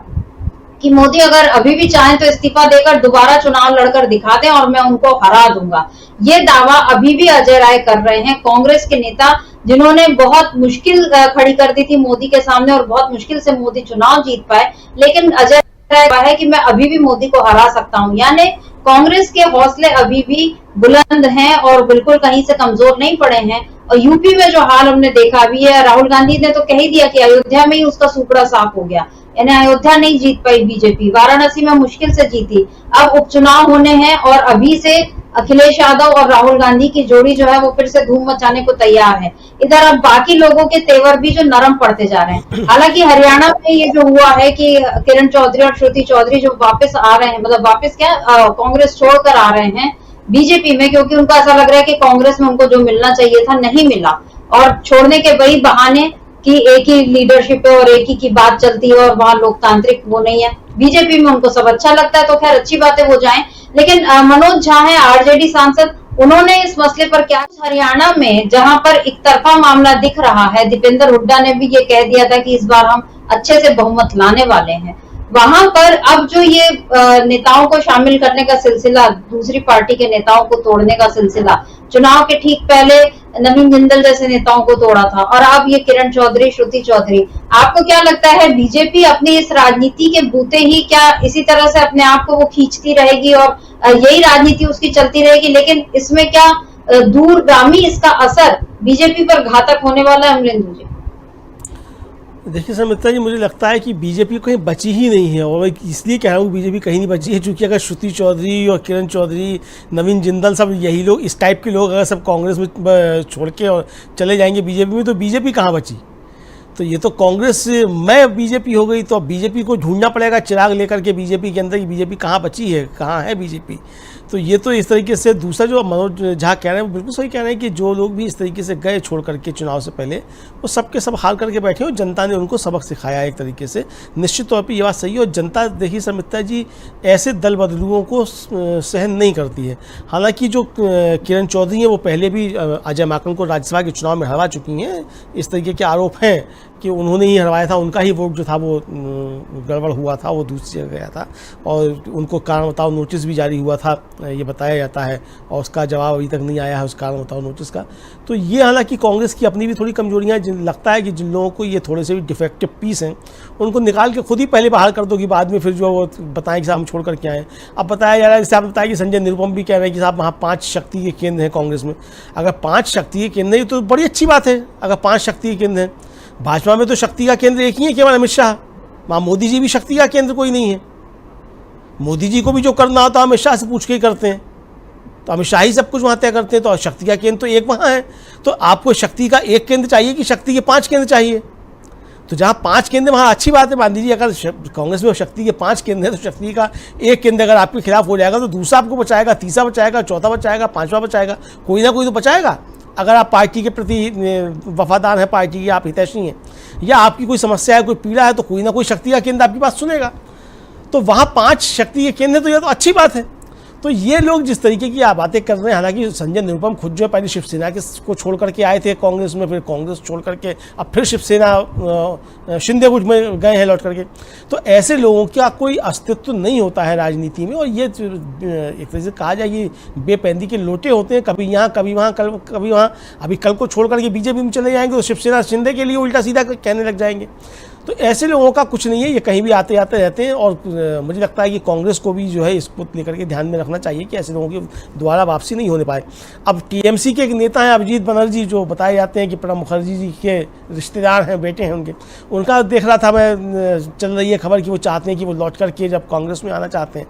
कि मोदी अगर अभी भी चाहें तो इस्तीफा देकर दोबारा चुनाव लड़कर दिखा दें और मैं उनको हरा दूंगा। ये दावा अभी भी अजय राय कर रहे हैं, कांग्रेस के नेता जिन्होंने बहुत मुश्किल खड़ी कर दी थी मोदी के सामने और बहुत मुश्किल से मोदी चुनाव जीत पाए, लेकिन अजय राय है कि मैं अभी भी मोदी को हरा सकता हूं। यानी कांग्रेस के हौसले अभी भी बुलंद हैं और बिल्कुल कहीं से कमजोर नहीं पड़े हैं। और यूपी में जो हाल हमने देखा अभी है, राहुल गांधी ने तो कह ही दिया कि अयोध्या में ही उसका सुपड़ा साफ हो गया। यानी अयोध्या नहीं जीत पाई बीजेपी, वाराणसी में मुश्किल से जीती। अब उपचुनाव होने हैं और अभी से अखिलेश यादव और राहुल गांधी की जोड़ी जो है वो फिर से धूम मचाने को तैयार है। इधर अब बाकी लोगों के तेवर भी जो नरम पड़ते जा रहे हैं। हालांकि हरियाणा में ये जो हुआ है कि किरण चौधरी और श्रुति चौधरी जो वापस आ रहे हैं, मतलब वापस क्या कांग्रेस छोड़कर आ रहे हैं बीजेपी में, क्योंकि उनको ऐसा लग रहा है कि कांग्रेस में उनको जो मिलना चाहिए था नहीं मिला, और छोड़ने के वही बहाने कि एक ही लीडरशिप है और एक ही की बात चलती है और वहां लोकतांत्रिक वो नहीं है। बीजेपी में उनको सब अच्छा लगता है, तो खैर अच्छी बात है वो जाएं। लेकिन मनोज झा है आरजेडी सांसद, उन्होंने इस मसले पर क्या, हरियाणा में जहां पर एक तरफा मामला दिख रहा है, दीपेंद्र हुड्डा ने भी ये कह दिया था कि इस बार हम अच्छे से बहुमत लाने वाले हैं, वहां पर अब जो ये नेताओं को शामिल करने का सिलसिला, दूसरी पार्टी के नेताओं को तोड़ने का सिलसिला, चुनाव के ठीक पहले नवीन जिंदल जैसे नेताओं को तोड़ा था, और अब ये किरण चौधरी, श्रुति चौधरी, आपको क्या लगता है बीजेपी अपनी इस राजनीति के बूते ही क्या इसी तरह से अपने आप को वो खींचती रहेगी और यही राजनीति उसकी चलती रहेगी, लेकिन इसमें क्या दूरगामी इसका असर बीजेपी पर घातक होने वाला है? अमरेंद्र जी देखिए सर मित्रा जी, मुझे लगता है कि बीजेपी कहीं बची ही नहीं है, और इसलिए कह रहा हूँ बीजेपी कहीं नहीं बची है क्योंकि अगर श्रुति चौधरी और किरण चौधरी, नवीन जिंदल, सब यही लोग, इस टाइप के लोग अगर सब कांग्रेस में छोड़ के और चले जाएंगे बीजेपी में, तो बीजेपी कहाँ बची? तो ये तो कांग्रेस में बीजेपी हो गई, तो बीजेपी को ढूंढना पड़ेगा चिराग लेकर के बीजेपी के अंदर कि बीजेपी कहाँ बची है, कहाँ है बीजेपी। तो ये तो इस तरीके से, दूसरा जो मनोज झा कह रहे हैं वो बिल्कुल सही कह रहे हैं कि जो लोग भी इस तरीके से गए छोड़ करके चुनाव से पहले, वो सबके सब हार करके बैठे और जनता ने उनको सबक सिखाया एक तरीके से। निश्चित तौर पे ये बात सही है, और जनता देखिए सर मित्रा जी ऐसे दल बदलुओं को सहन नहीं करती है। हालांकि जो किरण चौधरी हैं वो पहले भी अजय माकन को राज्यसभा के चुनाव में हरा चुकी हैं, इस तरीके के आरोप हैं कि उन्होंने ही हरवाया था, उनका ही वोट जो था वो गड़बड़ हुआ था, वो दूसरी जगह गया था, और उनको कारण बताओ नोटिस भी जारी हुआ था ये बताया जाता है, और उसका जवाब अभी तक नहीं आया है उस कारण बताओ नोटिस का। तो ये हालांकि कांग्रेस की अपनी भी थोड़ी कमजोरियाँ लगता है कि जिन लोगों को ये थोड़े से भी डिफेक्टिव पीस हैं उनको निकाल के खुद ही पहले बाहर कर दो कि बाद में फिर जो वो बताएं कि साहब हम छोड़ कर के आए। अब बताया जा रहा है, जैसे आप बताया कि संजय निरुपम भी कह रहे हैं कि साहब वहाँ 5 शक्ति के केंद्र हैं कांग्रेस में। अगर 5 शक्ति के केंद्र हैं तो बड़ी अच्छी बात है, अगर 5 शक्ति के केंद्र हैं। भाजपा में तो शक्ति का केंद्र एक ही है केवल, अमित शाह। वहाँ मोदी जी भी शक्ति का केंद्र कोई नहीं है। मोदी जी को भी जो करना होता है अमित शाह से पूछ के ही करते हैं, तो अमित शाह ही सब कुछ वहाँ तय करते हैं। तो शक्ति का केंद्र तो एक वहाँ है, तो आपको शक्ति का एक केंद्र चाहिए कि शक्ति के 5 केंद्र चाहिए? तो जहाँ 5 केंद्र वहाँ अच्छी बात है, मान लीजिए अगर कांग्रेस में शक्ति के 5 केंद्र है तो शक्ति का एक केंद्र अगर आपके खिलाफ हो जाएगा तो दूसरा आपको बचाएगा, तीसरा बचाएगा, चौथा बचाएगा, 5वां बचाएगा, कोई ना कोई तो बचाएगा। अगर आप पार्टी के प्रति वफादार हैं, पार्टी की आप हितैषी हैं, या आपकी कोई समस्या है, कोई पीड़ा है, तो कोई ना कोई शक्ति का केंद्र आपकी बात सुनेगा। तो वहाँ 5 शक्ति के केंद्र, तो यह तो अच्छी बात है। तो ये लोग जिस तरीके की आप बातें कर रहे हैं, हालांकि संजय निरुपम खुद जो है पहले शिवसेना को छोड़ करके आए थे कांग्रेस में, फिर कांग्रेस छोड़ करके अब फिर शिवसेना शिंदे गुट में गए हैं लौट करके। तो ऐसे लोगों का कोई अस्तित्व नहीं होता है राजनीति में, और ये एक तरह से कहा जाए ये बेपैंदी के लोटे होते हैं, कभी यहाँ कभी वहाँ, कभी वहाँ। अभी कल को छोड़ करके बीजेपी में चले जाएंगे तो शिवसेना शिंदे के लिए उल्टा सीधा कहने लग जाएंगे। तो ऐसे लोगों का कुछ नहीं है, ये कहीं भी आते आते रहते हैं। और मुझे लगता है कि कांग्रेस को भी जो है इसको लेकर के ध्यान में रखना चाहिए कि ऐसे लोगों की दोबारा वापसी नहीं होने पाए। अब टीएमसी के एक नेता हैं अभिजीत बनर्जी, जो बताए जाते हैं कि प्रणब मुखर्जी जी के रिश्तेदार हैं, बेटे हैं उनके, उनका देख रहा था मैं, चल रही है खबर कि वो चाहते हैं कि वो लौट करके जब कांग्रेस में आना चाहते हैं।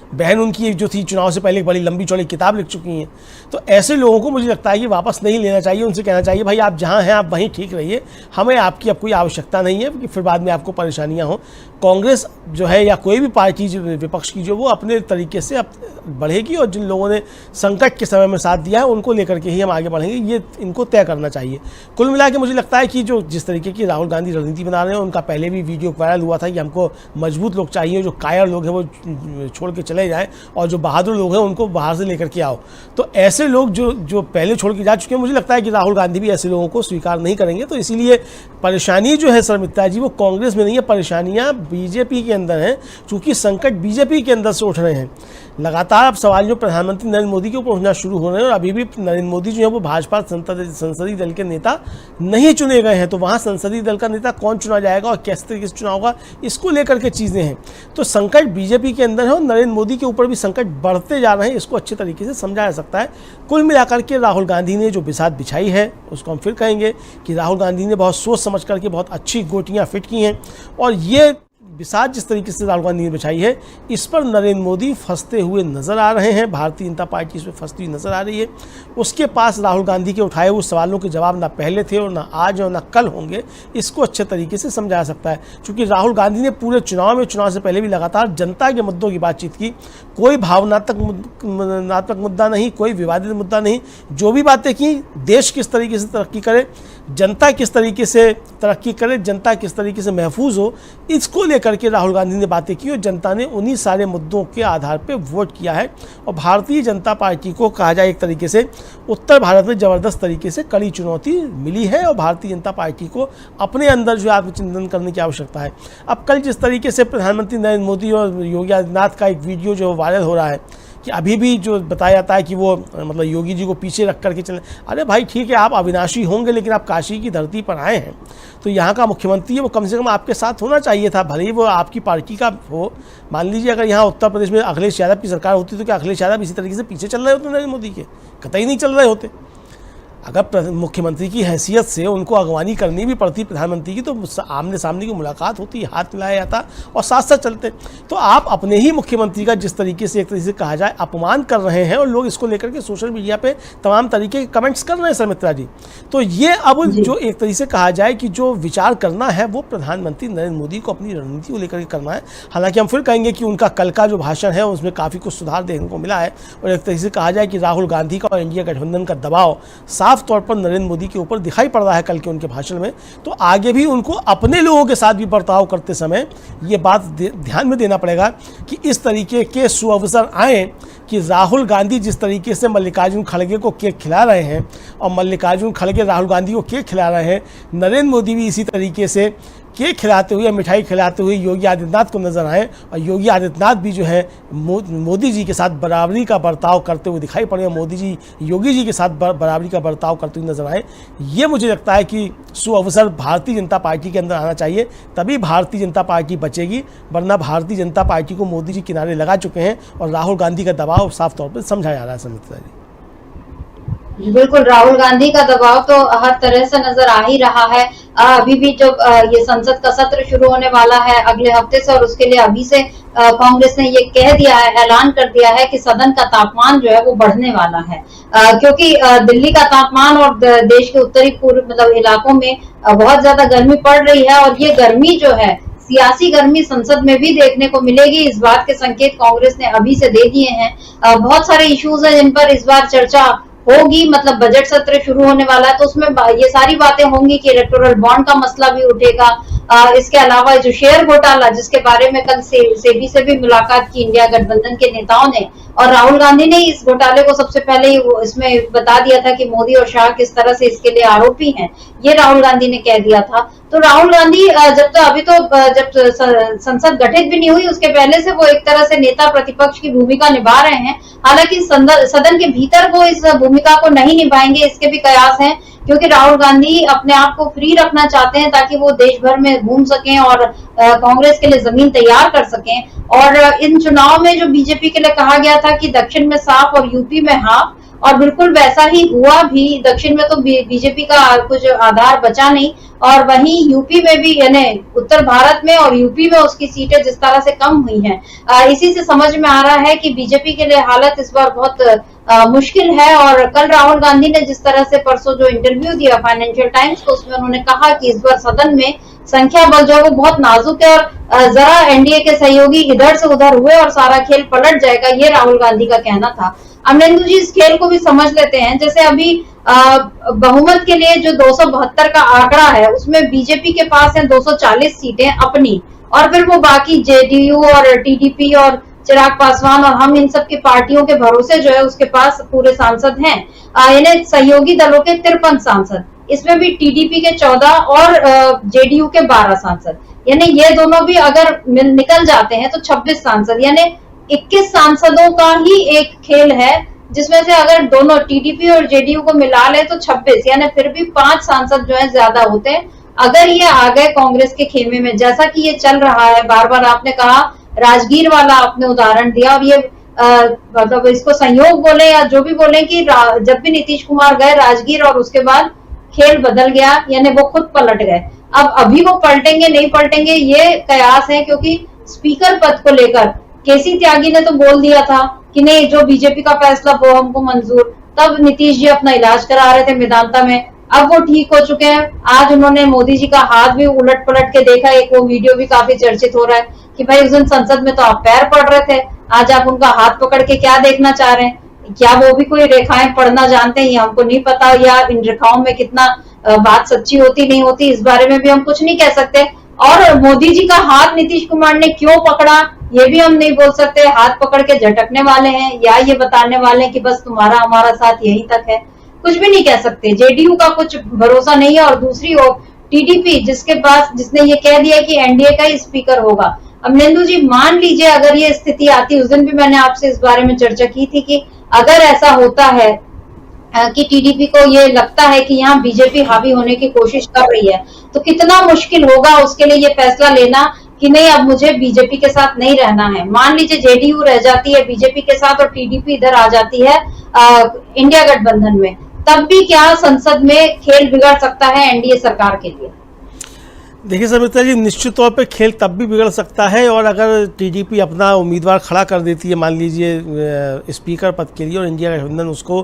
बहन उनकी जो थी चुनाव से पहले एक बड़ी लंबी चौड़ी किताब लिख चुकी हैं। तो ऐसे लोगों को मुझे लगता है कि वापस नहीं लेना चाहिए, उनसे कहना चाहिए भाई आप जहां हैं आप वहीं ठीक रहिए, हमें आपकी अब कोई आवश्यकता नहीं है कि फिर बाद में आपको परेशानियां हों। कांग्रेस जो है या कोई भी पार्टी जो विपक्ष की जो, वो अपने तरीके से अब बढ़ेगी, और जिन लोगों ने संकट के समय में साथ दिया है उनको लेकर के ही हम आगे बढ़ेंगे, ये इनको तय करना चाहिए। कुल मिला के मुझे लगता है कि जो जिस तरीके की राहुल गांधी रणनीति बना रहे हैं, उनका पहले भी वीडियो वायरल हुआ था कि हमको मजबूत लोग चाहिए, जो कायर लोग हैं वो छोड़ के चले जाएँ, और जो बहादुर लोग हैं उनको बाहर से लेकर के आओ। तो ऐसे लोग जो पहले छोड़ के जा चुके हैं, मुझे लगता है कि राहुल गांधी भी ऐसे लोगों को स्वीकार नहीं करेंगे। तो इसीलिए परेशानी जो है सर मित्रा जी, वो कांग्रेस में नहीं है, परेशानियां बीजेपी के अंदर हैं, क्योंकि संकट बीजेपी के अंदर से उठ रहे हैं। लगातार अब सवाल जो प्रधानमंत्री नरेंद्र मोदी के ऊपर उठना शुरू हो रहे हैं और अभी भी नरेंद्र मोदी जो है वो भाजपा संसदीय दल के नेता नहीं चुने गए हैं, तो वहाँ संसदीय दल का नेता कौन चुना जाएगा और किस तरीके से चुना होगा, इसको लेकर के चीज़ें हैं। तो संकट बीजेपी के अंदर है और नरेंद्र मोदी के ऊपर भी संकट बढ़ते जा रहे हैं, इसको अच्छे तरीके से समझाया जा सकता है। कुल मिलाकर के राहुल गांधी ने जो बिसात बिछाई है उसको हम फिर कहेंगे कि राहुल गांधी ने बहुत सोच समझ करके बहुत अच्छी गोटियाँ फिट की हैं, और ये बिसात जिस तरीके से राहुल गांधी ने बिछाई है इस पर नरेंद्र मोदी फंसते हुए नजर आ रहे हैं, भारतीय जनता पार्टी इसमें फंसती हुई नजर आ रही है। उसके पास राहुल गांधी के उठाए हुए सवालों के जवाब ना पहले थे और ना आज और ना कल होंगे, इसको अच्छे तरीके से समझा सकता है। क्योंकि राहुल गांधी ने पूरे चुनाव से पहले भी लगातार जनता के मुद्दों की बातचीत की, कोई भावनात्मक मुद्दा नहीं, कोई विवादित मुद्दा नहीं, जो भी बातें की देश किस तरीके से तरक्की करे, जनता किस तरीके से तरक्की करे, जनता किस तरीके से महफूज हो, इसको लेकर के राहुल गांधी ने बातें की और जनता ने उन्हीं सारे मुद्दों के आधार पर वोट किया है। और भारतीय जनता पार्टी को कहा जाए एक तरीके से उत्तर भारत में ज़बरदस्त तरीके से कड़ी चुनौती मिली है और भारतीय जनता पार्टी को अपने अंदर जो आत्मचिंतन करने की आवश्यकता है। अब कल जिस तरीके से प्रधानमंत्री नरेंद्र मोदी और योगी आदित्यनाथ का एक वीडियो जो वायरल हो रहा है कि अभी भी जो बताया जाता है कि वो मतलब योगी जी को पीछे रख करके चले, अरे भाई ठीक है आप अविनाशी होंगे लेकिन आप काशी की धरती पर आए हैं, तो यहाँ का मुख्यमंत्री है वो कम से कम आपके साथ होना चाहिए था, भले ही वो आपकी पार्टी का हो। मान लीजिए अगर यहाँ उत्तर प्रदेश में अखिलेश यादव की सरकार होती तो क्या अखिलेश यादव इसी तरीके से पीछे चल रहे होते नरेंद्र मोदी के? कतई नहीं चल रहे होते। अगर मुख्यमंत्री की हैसियत से उनको अगवानी करनी भी पड़ती प्रधानमंत्री की तो आमने सामने की मुलाकात होती, हाथ मिलाया जाता और साथ साथ चलते। तो आप अपने ही मुख्यमंत्री का जिस तरीके से एक तरीके से कहा जाए अपमान कर रहे हैं और लोग इसको लेकर के सोशल मीडिया पे तमाम तरीके के कमेंट्स कर रहे हैं सुमित्रा जी, तो ये अब जो एक तरीके से कहा जाए कि जो विचार करना है वो प्रधानमंत्री नरेंद्र मोदी को अपनी रणनीति को लेकर के करना है। हालांकि हम फिर कहेंगे कि उनका कल का जो भाषण है उसमें काफ़ी कुछ सुधार देखने को मिला है और एक तरीके से कहा जाए कि राहुल गांधी का और इंडिया गठबंधन का दबाव साफ तौर पर नरेंद्र मोदी के ऊपर दिखाई पड़ रहा है कल के उनके भाषण में। तो आगे भी उनको अपने लोगों के साथ भी बर्ताव करते समय ये बात ध्यान में देना पड़ेगा कि इस तरीके के सुअवसर आए कि राहुल गांधी जिस तरीके से मल्लिकार्जुन खड़गे को केक खिला रहे हैं और मल्लिकार्जुन खड़गे राहुल गांधी को केक खिला रहे हैं, नरेंद्र मोदी भी इसी तरीके से केक खिलाते हुए मिठाई खिलाते हुए योगी आदित्यनाथ को नजर आए और योगी आदित्यनाथ भी जो है मोदी जी के साथ बराबरी का बर्ताव करते हुए दिखाई पड़े, मोदी जी योगी जी के साथ बराबरी का बर्ताव करते हुए नजर आए। ये मुझे लगता है कि सुअवसर भारतीय जनता पार्टी के अंदर आना चाहिए, तभी भारतीय जनता पार्टी बचेगी, वरना भारतीय जनता पार्टी को मोदी जी किनारे लगा चुके हैं और राहुल गांधी का दबाव साफ तौर पर समझा जा रहा है। सुमित्रा जी बिल्कुल, राहुल गांधी का दबाव तो हर तरह से नजर आ ही रहा है। अभी भी जो ये संसद का सत्र शुरू होने वाला है अगले हफ्ते से और उसके लिए अभी से कांग्रेस ने ये कह दिया है, ऐलान कर दिया है कि सदन का तापमान जो है वो बढ़ने वाला है, क्योंकि दिल्ली का तापमान और देश के उत्तरी पूर्व मतलब इलाकों में बहुत ज्यादा गर्मी पड़ रही है और ये गर्मी जो है सियासी गर्मी संसद में भी देखने को मिलेगी। इस बात के संकेत कांग्रेस ने अभी से दे दिए हैं। बहुत सारे इश्यूज हैं जिन पर इस बार चर्चा होगी, मतलब बजट सत्र शुरू होने वाला है तो उसमें ये सारी बातें होंगी कि इलेक्टोरल बॉन्ड का मसला भी उठेगा। इसके अलावा जो शेयर घोटाला जिसके बारे में कल सेबी से भी मुलाकात की इंडिया गठबंधन के नेताओं ने और राहुल गांधी ने इस घोटाले को सबसे पहले इसमें बता दिया था कि मोदी और शाह किस तरह से इसके लिए आरोपी हैं, ये राहुल गांधी ने कह दिया था। तो राहुल गांधी जब संसद गठित भी नहीं हुई उसके पहले से वो एक तरह से नेता प्रतिपक्ष की भूमिका निभा रहे हैं। हालांकि सदन के भीतर वो इस भूमिका को नहीं निभाएंगे, इसके भी कयास हैं, क्योंकि राहुल गांधी अपने आप को फ्री रखना चाहते हैं ताकि वो देश भर में घूम सकें और कांग्रेस के लिए जमीन तैयार कर सकें। और इन चुनाव में जो बीजेपी के लिए कहा गया था कि दक्षिण में साफ और यूपी में हाफ, और बिल्कुल वैसा ही हुआ भी। दक्षिण में तो बीजेपी का कुछ आधार बचा नहीं और वहीं यूपी में भी, यानी उत्तर भारत में और यूपी में उसकी सीटें जिस तरह से कम हुई हैं, इसी से समझ में आ रहा है कि बीजेपी के लिए हालत इस बार बहुत मुश्किल है। और कल राहुल गांधी ने जिस तरह से परसों जो इंटरव्यू दिया फाइनेंशियल टाइम्स को, उसमें उन्होंने कहा कि इस बार सदन में संख्या बल जो है वो बहुत नाजुक है और जरा एनडीए के सहयोगी इधर से उधर हुए और सारा खेल पलट जाएगा, ये राहुल गांधी का कहना था। अमरेंदु जी इस खेल को भी समझ लेते हैं। जैसे अभी बहुमत के लिए जो 272 का आंकड़ा है उसमें बीजेपी के पास है 240 सीटें अपनी, और फिर वो बाकी जेडीयू और टीडीपी और चिराग पासवान और हम इन सब की पार्टियों के भरोसे जो है उसके पास पूरे सांसद हैं, यानी सहयोगी दलों के 53 सांसद, इसमें भी टीडीपी के 14 और जेडीयू के 12 सांसद, यानी ये दोनों भी अगर निकल जाते हैं तो 26 सांसद, यानी 21 सांसदों का ही एक खेल है, जिसमें से अगर दोनों टीडीपी और जेडीयू को मिला ले तो 26, यानी फिर भी 5 सांसद जो है ज्यादा होते हैं। अगर ये आ गए कांग्रेस के खेमे में, जैसा कि ये चल रहा है, बार बार आपने कहा, राजगीर वाला आपने उदाहरण दिया, और ये मतलब इसको संयोग बोले या जो भी बोले कि जब भी नीतीश कुमार गए राजगीर और उसके बाद खेल बदल गया, यानी वो खुद पलट गए। अब अभी वो पलटेंगे नहीं पलटेंगे ये कयास है, क्योंकि स्पीकर पद को लेकर केसी त्यागी ने तो बोल दिया था कि नहीं, जो बीजेपी का फैसला वो हमको मंजूर। तब नीतीश जी अपना इलाज करा रहे थे मेदांता में, अब वो ठीक हो चुके हैं। आज उन्होंने मोदी जी का हाथ भी उलट पलट के देखा, एक वो वीडियो भी काफी चर्चित हो रहा है कि भाई उस दिन संसद में तो आप पैर पड़ रहे थे, आज आप उनका हाथ पकड़ के क्या देखना चाह रहे हैं? क्या वो भी कोई रेखाएं पढ़ना जानते हैं? ये हमको नहीं पता, या इन रेखाओं में कितना बात सच्ची होती नहीं होती, इस बारे में भी हम कुछ नहीं कह सकते। और मोदी जी का हाथ नीतीश कुमार ने क्यों पकड़ा ये भी हम नहीं बोल सकते। हाथ पकड़ के झटकने वाले हैं या ये बताने वाले हैं कि बस तुम्हारा हमारा साथ यहीं तक है, कुछ भी नहीं कह सकते। जेडीयू का कुछ भरोसा नहीं है, और दूसरी ओर टीडीपी जिसने ये कह दिया कि एनडीए का ही स्पीकर होगा। अब नेंदू जी, मान लीजिए अगर ये स्थिति आती, उस दिन भी मैंने आपसे इस बारे में चर्चा की थी कि अगर ऐसा होता है कि टीडीपी को ये लगता है कि यहाँ बीजेपी हावी होने की कोशिश कर रही है, तो कितना मुश्किल होगा उसके लिए ये फैसला लेना कि नहीं, अब मुझे बीजेपी के साथ नहीं रहना है। मान लीजिए जेडीयू रह जाती है बीजेपी के साथ और टीडीपी इधर आ जाती है इंडिया गठबंधन में, तब भी क्या संसद में खेल बिगड़ सकता है एनडीए सरकार के लिए? देखिए समिता जी, निश्चित तौर पे खेल तब भी बिगड़ सकता है, और अगर टीडीपी अपना उम्मीदवार खड़ा कर देती है, मान लीजिए स्पीकर पद के लिए, और इंडिया गठबंधन उसको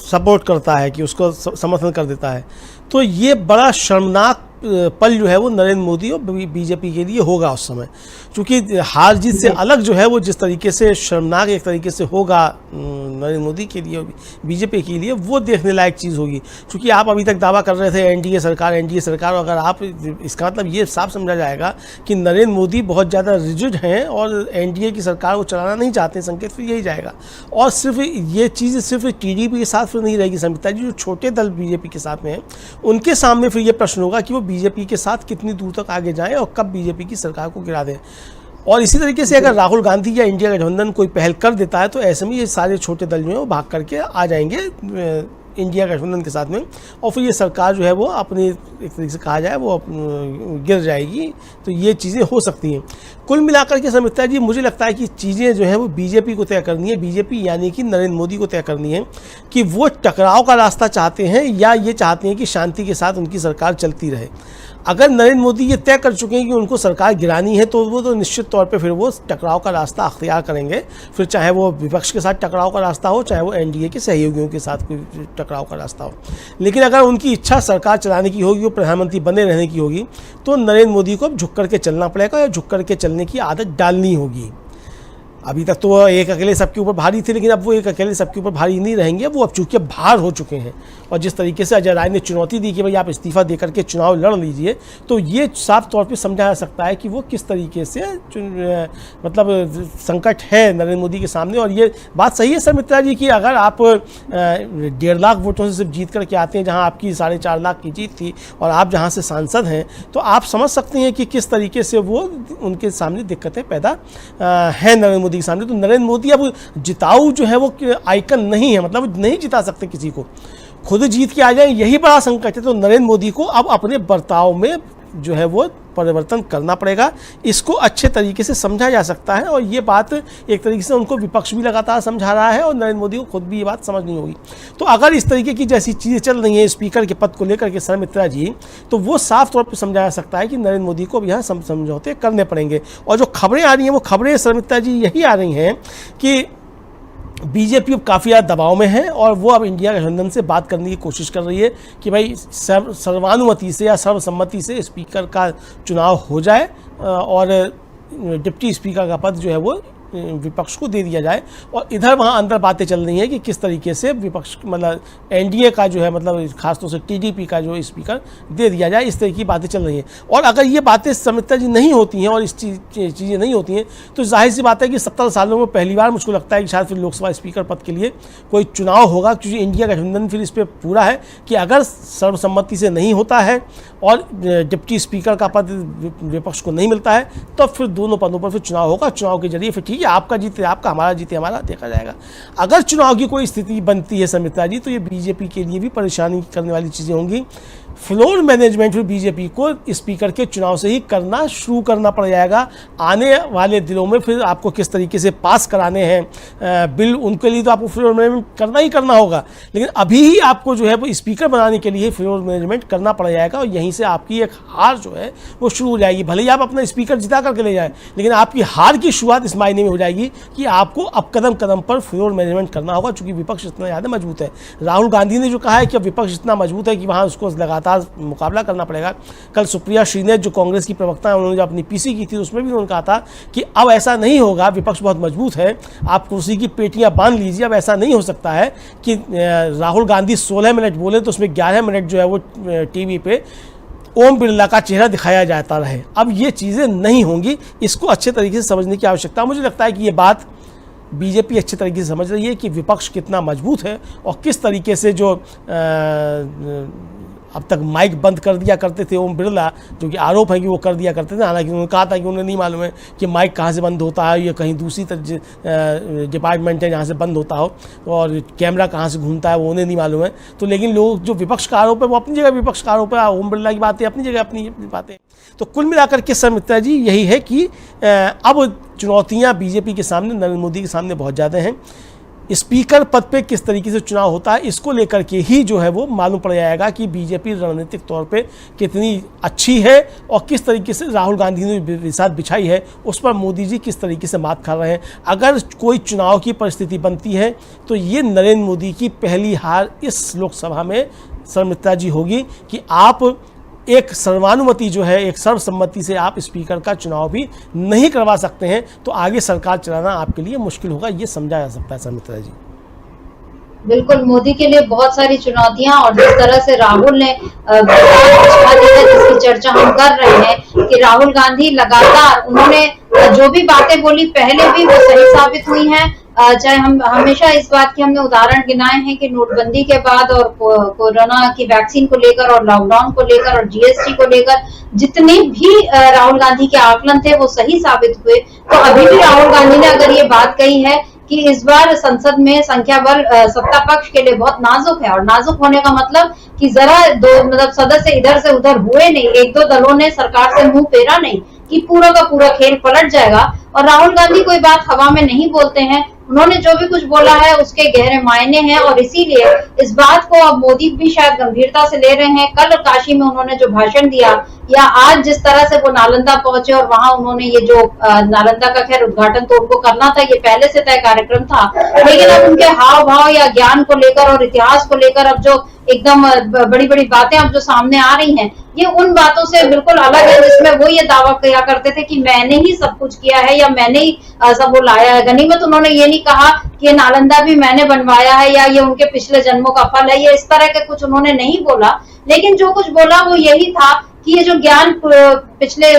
सपोर्ट करता है कि उसको समर्थन कर देता है, तो ये बड़ा शर्मनाक पल जो है वो नरेंद्र मोदी और बीजेपी के लिए होगा उस समय। क्योंकि हार जीत से अलग जो है वो जिस तरीके से शर्मनाक एक तरीके से होगा नरेंद्र मोदी के लिए, बीजेपी के लिए, वो देखने लायक चीज़ होगी। क्योंकि आप अभी तक दावा कर रहे थे एनडीए सरकार, अगर आप इसका मतलब ये साफ समझा जाएगा कि नरेंद्र मोदी बहुत ज़्यादा रिजिड हैं और एनडीए की सरकार को चलाना नहीं चाहते, संकेत फिर यही जाएगा। और सिर्फ ये चीज़ सिर्फ टीडीपी के साथ फिर नहीं रहेगी समिता जी, जो छोटे दल बीजेपी के साथ में हैं उनके सामने फिर ये प्रश्न होगा कि वो बीजेपी के साथ कितनी दूर तक आगे जाएं और कब बीजेपी की सरकार को गिरा दें। और इसी तरीके से अगर राहुल गांधी या इंडिया गठबंधन कोई पहल कर देता है तो ऐसे में ये सारे छोटे दल जो हैं वो भाग करके आ जाएंगे इंडिया गठबंधन के साथ में, और फिर ये सरकार जो है वो अपनी एक तरीके से कहा जाए वो गिर जाएगी। तो ये चीज़ें हो सकती हैं। कुल मिलाकर के समिता जी, मुझे लगता है कि चीज़ें जो हैं वो बीजेपी को तय करनी है, बीजेपी यानी कि नरेंद्र मोदी को तय करनी है कि वो टकराव का रास्ता चाहते हैं या ये चाहते हैं कि शांति के साथ उनकी सरकार चलती रहे। अगर नरेंद्र मोदी ये तय कर चुके हैं कि उनको सरकार गिरानी है तो वो तो निश्चित तौर पे फिर वो टकराव का रास्ता अख्तियार करेंगे, फिर चाहे वो विपक्ष के साथ टकराव का रास्ता हो, चाहे वो एनडीए के सहयोगियों के साथ कोई टकराव का रास्ता हो। लेकिन अगर उनकी इच्छा सरकार चलाने की होगी, वो प्रधानमंत्री बने रहने की होगी, तो नरेंद्र मोदी को अब झुक करके चलना पड़ेगा या झुक करके चलने की आदत डालनी होगी। अभी तक तो वो एक अकेले सबके ऊपर भारी थे, लेकिन अब वो एक अकेले सबके ऊपर भारी नहीं रहेंगे, वो अब चूंकि भार हो चुके हैं। और जिस तरीके से अजय राय ने चुनौती दी कि भाई आप इस्तीफा देकर के चुनाव लड़ लीजिए, तो ये साफ तौर पे समझा जा सकता है कि वो किस तरीके से मतलब संकट है नरेंद्र मोदी के सामने। और ये बात सही है सर मित्रा जी कि अगर आप 1.5 लाख वोटों से सिर्फ जीत करके आते हैं, जहाँ आपकी 4.5 लाख की जीत थी, और आप जहाँ से सांसद हैं, तो आप समझ सकते हैं कि किस तरीके से वो उनके सामने दिक्कतें पैदा हैं नरेंद्र मोदी के सामने। तो नरेंद्र मोदी अब जिताऊ जो है वो आइकन नहीं है, मतलब नहीं जिता सकते किसी को, खुद जीत के आ जाए, यही बड़ा संकट है। तो नरेंद्र मोदी को अब अपने बर्ताव में जो है वो परिवर्तन करना पड़ेगा। इसको अच्छे तरीके से समझा जा सकता है, और ये बात एक तरीके से उनको विपक्ष भी लगातार समझा रहा है और नरेंद्र मोदी को खुद भी ये बात समझनी होगी। तो अगर इस तरीके की जैसी चीज़ें चल रही हैं स्पीकर के पद को लेकर के सर मित्रा जी, तो वो साफ तौर पर समझा जा सकता है कि नरेंद्र मोदी को अब यहाँ समझौते करने पड़ेंगे। और जो खबरें आ रही हैं वो खबरें सर मित्रा जी यही आ रही हैं कि बीजेपी अब काफ़ी ज़्यादा दबाव में है और वो अब इंडिया गठबंधन से बात करने की कोशिश कर रही है कि भाई सर्वानुमति से या सर्वसम्मति से स्पीकर का चुनाव हो जाए और डिप्टी स्पीकर का पद जो है वो विपक्ष को दे दिया जाए। और इधर वहाँ अंदर बातें चल रही हैं कि किस तरीके से विपक्ष मतलब एनडीए का जो है मतलब खासतौर से टीडीपी का जो स्पीकर दे दिया जाए, इस तरह की बातें चल रही हैं। और अगर ये बातें समिता जी नहीं होती हैं और इस चीज़ें नहीं होती हैं तो जाहिर सी बात है कि 70 सालों में पहली बार मुझको लगता है कि शायद फिर लोकसभा स्पीकर पद के लिए कोई चुनाव होगा, क्योंकि इंडिया गठबंधन फिर इस पर पूरा है कि अगर सर्वसम्मति से नहीं होता है और डिप्टी स्पीकर का पद विपक्ष को नहीं मिलता है तो फिर दोनों पदों पर फिर चुनाव होगा। चुनाव के जरिए फिर ठीक कि आपका जीते आपका, हमारा जीते हमारा, देखा जाएगा। अगर चुनाव की कोई स्थिति बनती है सुमित्रा जी, तो ये बीजेपी के लिए भी परेशानी करने वाली चीज़ें होंगी। फ्लोर मैनेजमेंट फिर बीजेपी को स्पीकर के चुनाव से ही करना शुरू करना पड़ जाएगा। आने वाले दिनों में फिर आपको किस तरीके से पास कराने हैं बिल, उनके लिए तो आपको फ्लोर मैनेजमेंट करना ही करना होगा, लेकिन अभी ही आपको जो है वो स्पीकर बनाने के लिए फ्लोर मैनेजमेंट करना पड़ जाएगा, और यहीं से आपकी एक हार जो है वो शुरू हो जाएगी। भले ही आप अपना स्पीकर जिता करके ले जाए, लेकिन आपकी हार की शुरुआत इस मायने में हो जाएगी कि आपको अब कदम कदम पर फ्लोर मैनेजमेंट करना होगा, चूंकि विपक्ष इतना ज़्यादा मजबूत है। राहुल गांधी ने जो कहा है कि अब विपक्ष इतना मजबूत है कि वहाँ उसको लगातार मुकाबला करना पड़ेगा। कल सुप्रिया श्रीनेत जो कांग्रेस की प्रवक्ता है, उन्होंने जो अपनी पीसी की थी उसमें भी उन्होंने कहा था कि अब ऐसा नहीं होगा, विपक्ष बहुत मजबूत है, आप कुर्सी की पेटियां बांध लीजिए। अब ऐसा नहीं हो सकता है कि राहुल गांधी 16 मिनट बोले तो उसमें 11 मिनट जो है वो टीवी पे ओम बिरला का चेहरा दिखाया जाता रहे। अब ये चीज़ें नहीं होंगी, इसको अच्छे तरीके से समझने की आवश्यकता। मुझे लगता है कि ये बात बीजेपी अच्छे तरीके से समझ रही है कि विपक्ष कितना मजबूत है और किस तरीके से जो अब तक माइक बंद कर दिया करते थे ओम बिरला, जो कि आरोप है कि वो कर दिया करते थे, हालांकि उन्होंने कहा था कि उन्हें नहीं मालूम है कि माइक कहाँ से बंद होता है, या कहीं दूसरी डिपार्टमेंट है जहाँ से बंद होता हो, और कैमरा कहाँ से घूमता है वो उन्हें नहीं मालूम है। तो लेकिन लोग जो विपक्ष का आरोप है वो अपनी जगह विपक्ष का आरोप है, ओम बिरला की बातें अपनी जगह अपनी बातें। तो कुल मिलाकर के सुमित्रा जी यही है कि अब चुनौतियाँ बीजेपी के सामने, नरेंद्र मोदी के सामने बहुत ज़्यादा हैं। स्पीकर पद पे किस तरीके से चुनाव होता है, इसको लेकर के ही जो है वो मालूम पड़ जाएगा कि बीजेपी रणनीतिक तौर पे कितनी अच्छी है, और किस तरीके से राहुल गांधी ने साथ बिछाई है उस पर मोदी जी किस तरीके से मात खा रहे हैं। अगर कोई चुनाव की परिस्थिति बनती है तो ये नरेंद्र मोदी की पहली हार इस लोकसभा में सुमित्रा जी होगी कि आप एक सर्वानुमति जो है, एक सर्वसम्मति से आप स्पीकर का चुनाव भी नहीं करवा सकते हैं, तो आगे सरकार चलाना आपके लिए मुश्किल होगा, ये समझा जा सकता है सुमित्रा जी। बिल्कुल, मोदी के लिए बहुत सारी चुनौतियां, और जिस तरह से राहुल ने जिसकी चर्चा हम कर रहे हैं कि राहुल गांधी लगातार उन्होंने जो भी बातें बोली पहले भी वो सही साबित हुई हैं। चाहे हम हमेशा इस बात की हमने उदाहरण गिनाए हैं कि नोटबंदी के बाद और कोरोना की वैक्सीन को लेकर और लॉकडाउन को लेकर और जीएसटी को लेकर जितने भी राहुल गांधी के आकलन थे वो सही साबित हुए। तो अभी भी राहुल गांधी ने अगर ये बात कही है कि इस बार संसद में संख्या बल सत्ता पक्ष के लिए बहुत नाजुक है, और नाजुक होने का मतलब कि जरा दो मतलब सदस्य इधर से उधर हुए नहीं, एक दो दलों ने सरकार से मुंह फेरा नहीं कि पूरा का पूरा खेल पलट जाएगा। और राहुल गांधी कोई बात हवा में नहीं बोलते हैं, उन्होंने जो भी कुछ बोला है उसके गहरे मायने हैं, और इसीलिए इस बात को अब मोदी भी शायद गंभीरता से ले रहे हैं। कल काशी में उन्होंने जो भाषण दिया, या आज जिस तरह से वो नालंदा पहुंचे और वहां उन्होंने ये जो नालंदा का खैर उद्घाटन तो उनको करना था, ये पहले से तय कार्यक्रम था, लेकिन अब उनके हाव भाव या ज्ञान को लेकर और इतिहास को लेकर अब जो एकदम बड़ी बड़ी बातें अब जो सामने आ रही हैं, ये उन बातों से बिल्कुल अलग है जिसमें वो ये दावा किया करते थे कि मैंने ही सब कुछ किया है या मैंने ही सब वो लाया है। गनीमत उन्होंने ये नहीं कहा कि ये नालंदा भी मैंने बनवाया है या ये उनके पिछले जन्मों का फल है, ये इस तरह के कुछ उन्होंने नहीं बोला। लेकिन जो कुछ बोला वो यही था कि ये जो ज्ञान पिछले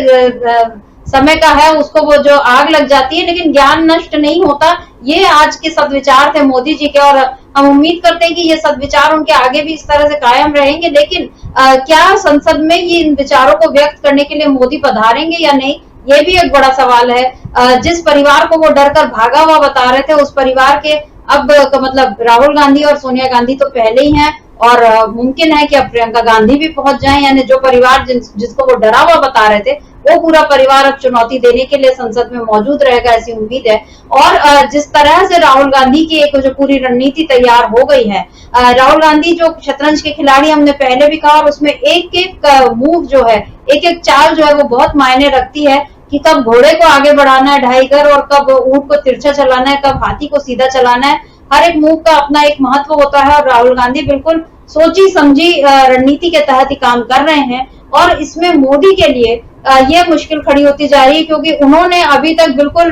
समय का है उसको वो जो आग लग जाती है, लेकिन ज्ञान नष्ट नहीं होता। ये आज के सद्विचार थे मोदी जी के, और हम उम्मीद करते हैं कि ये सद्विचार उनके आगे भी इस तरह से कायम रहेंगे। लेकिन क्या संसद में ये इन विचारों को व्यक्त करने के लिए मोदी पधारेंगे या नहीं, ये भी एक बड़ा सवाल है। जिस परिवार को वो डरकर भागा हुआ बता रहे थे, उस परिवार के अब मतलब राहुल गांधी और सोनिया गांधी तो पहले ही हैं, और मुमकिन है कि अब प्रियंका गांधी भी पहुंच जाएं, यानी जो परिवार जिसको वो डरा हुआ बता रहे थे वो पूरा परिवार अब चुनौती देने के लिए संसद में मौजूद रहेगा, ऐसी उम्मीद है। और जिस तरह से राहुल गांधी की एक जो पूरी रणनीति तैयार हो गई है, राहुल गांधी जो शतरंज के खिलाड़ी हमने पहले भी कहा, और उसमें एक एक मूव जो है, एक एक चाल जो है वो बहुत मायने रखती है कि कब घोड़े को आगे बढ़ाना है 2.5 कर, और कब ऊंट को तिरछा चलाना है, कब हाथी को सीधा चलाना है। हर एक मूव का अपना एक महत्व होता है, और राहुल गांधी बिल्कुल सोची समझी रणनीति के तहत ही काम कर रहे हैं। और इसमें मोदी के लिए ये मुश्किल खड़ी होती जा रही है, क्योंकि उन्होंने अभी तक बिल्कुल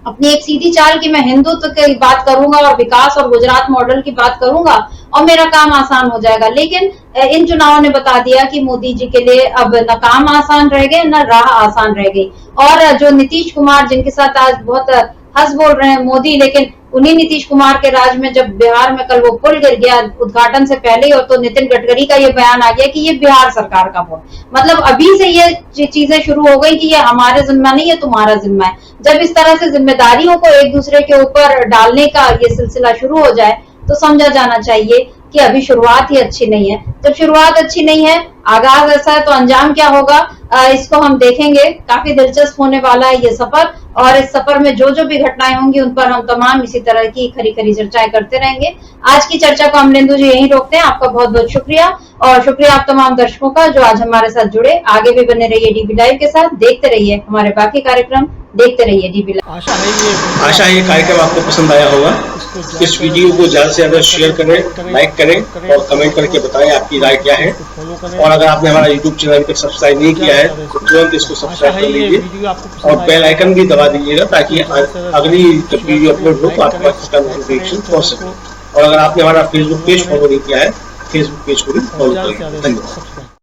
अपनी एक सीधी चाल की मैं हिंदुत्व की बात करूंगा और विकास और गुजरात मॉडल की बात करूंगा और मेरा काम आसान हो जाएगा। लेकिन इन चुनावों ने बता दिया कि मोदी जी के लिए अब न काम आसान रह गए न राह आसान रह गई। और जो नीतीश कुमार जिनके साथ आज बहुत हंस बोल रहे हैं मोदी, लेकिन उन्हीं नीतीश कुमार के राज में जब बिहार में कल वो पुल गिर गया उद्घाटन से पहले ही, और तो नितिन गडकरी का ये बयान आ गया कि ये बिहार सरकार का पुल, मतलब अभी से ये चीजें शुरू हो गई कि ये हमारे जिम्मा नहीं, ये तुम्हारा जिम्मा है। जब इस तरह से जिम्मेदारियों को एक दूसरे के ऊपर डालने का ये सिलसिला शुरू हो जाए तो समझा जाना चाहिए कि अभी शुरुआत ही अच्छी नहीं है। जब शुरुआत अच्छी नहीं है, आगाज ऐसा है, तो अंजाम क्या होगा इसको हम देखेंगे। काफी दिलचस्प होने वाला है ये सफर, और इस सफर में जो जो भी घटनाएं होंगी उन पर हम तमाम इसी तरह की खरी खरी चर्चाएं करते रहेंगे। आज की चर्चा को अमलेंदु जी यहीं रोकते हैं। आपका बहुत बहुत शुक्रिया, और शुक्रिया आप तमाम दर्शकों का जो आज हमारे साथ जुड़े। आगे भी बने रहिए डीबी लाइव के साथ, देखते रहिए हमारे बाकी कार्यक्रम, देखते रहिए डीबी लाइव। आशा है ये कार्यक्रम आपको पसंद आया होगा। इस वीडियो को ज्यादा से ज्यादा शेयर करें, लाइक करें और कमेंट करके बताएं आपकी राय क्या है। और अगर आपने हमारा यूट्यूब चैनल पर सब्सक्राइब नहीं किया है तो तुरंत इसको सब्सक्राइब कर लीजिए और बेल आइकन भी दबा दीजिएगा ताकि अगली जब वीडियो अपलोड हो तो आपके पास इसका नोटिफिकेशन पहुंच सके। और अगर आपने हमारा फेसबुक पेज फॉलो नहीं किया है, फेसबुक पेज को भी फॉलो करें। धन्यवाद।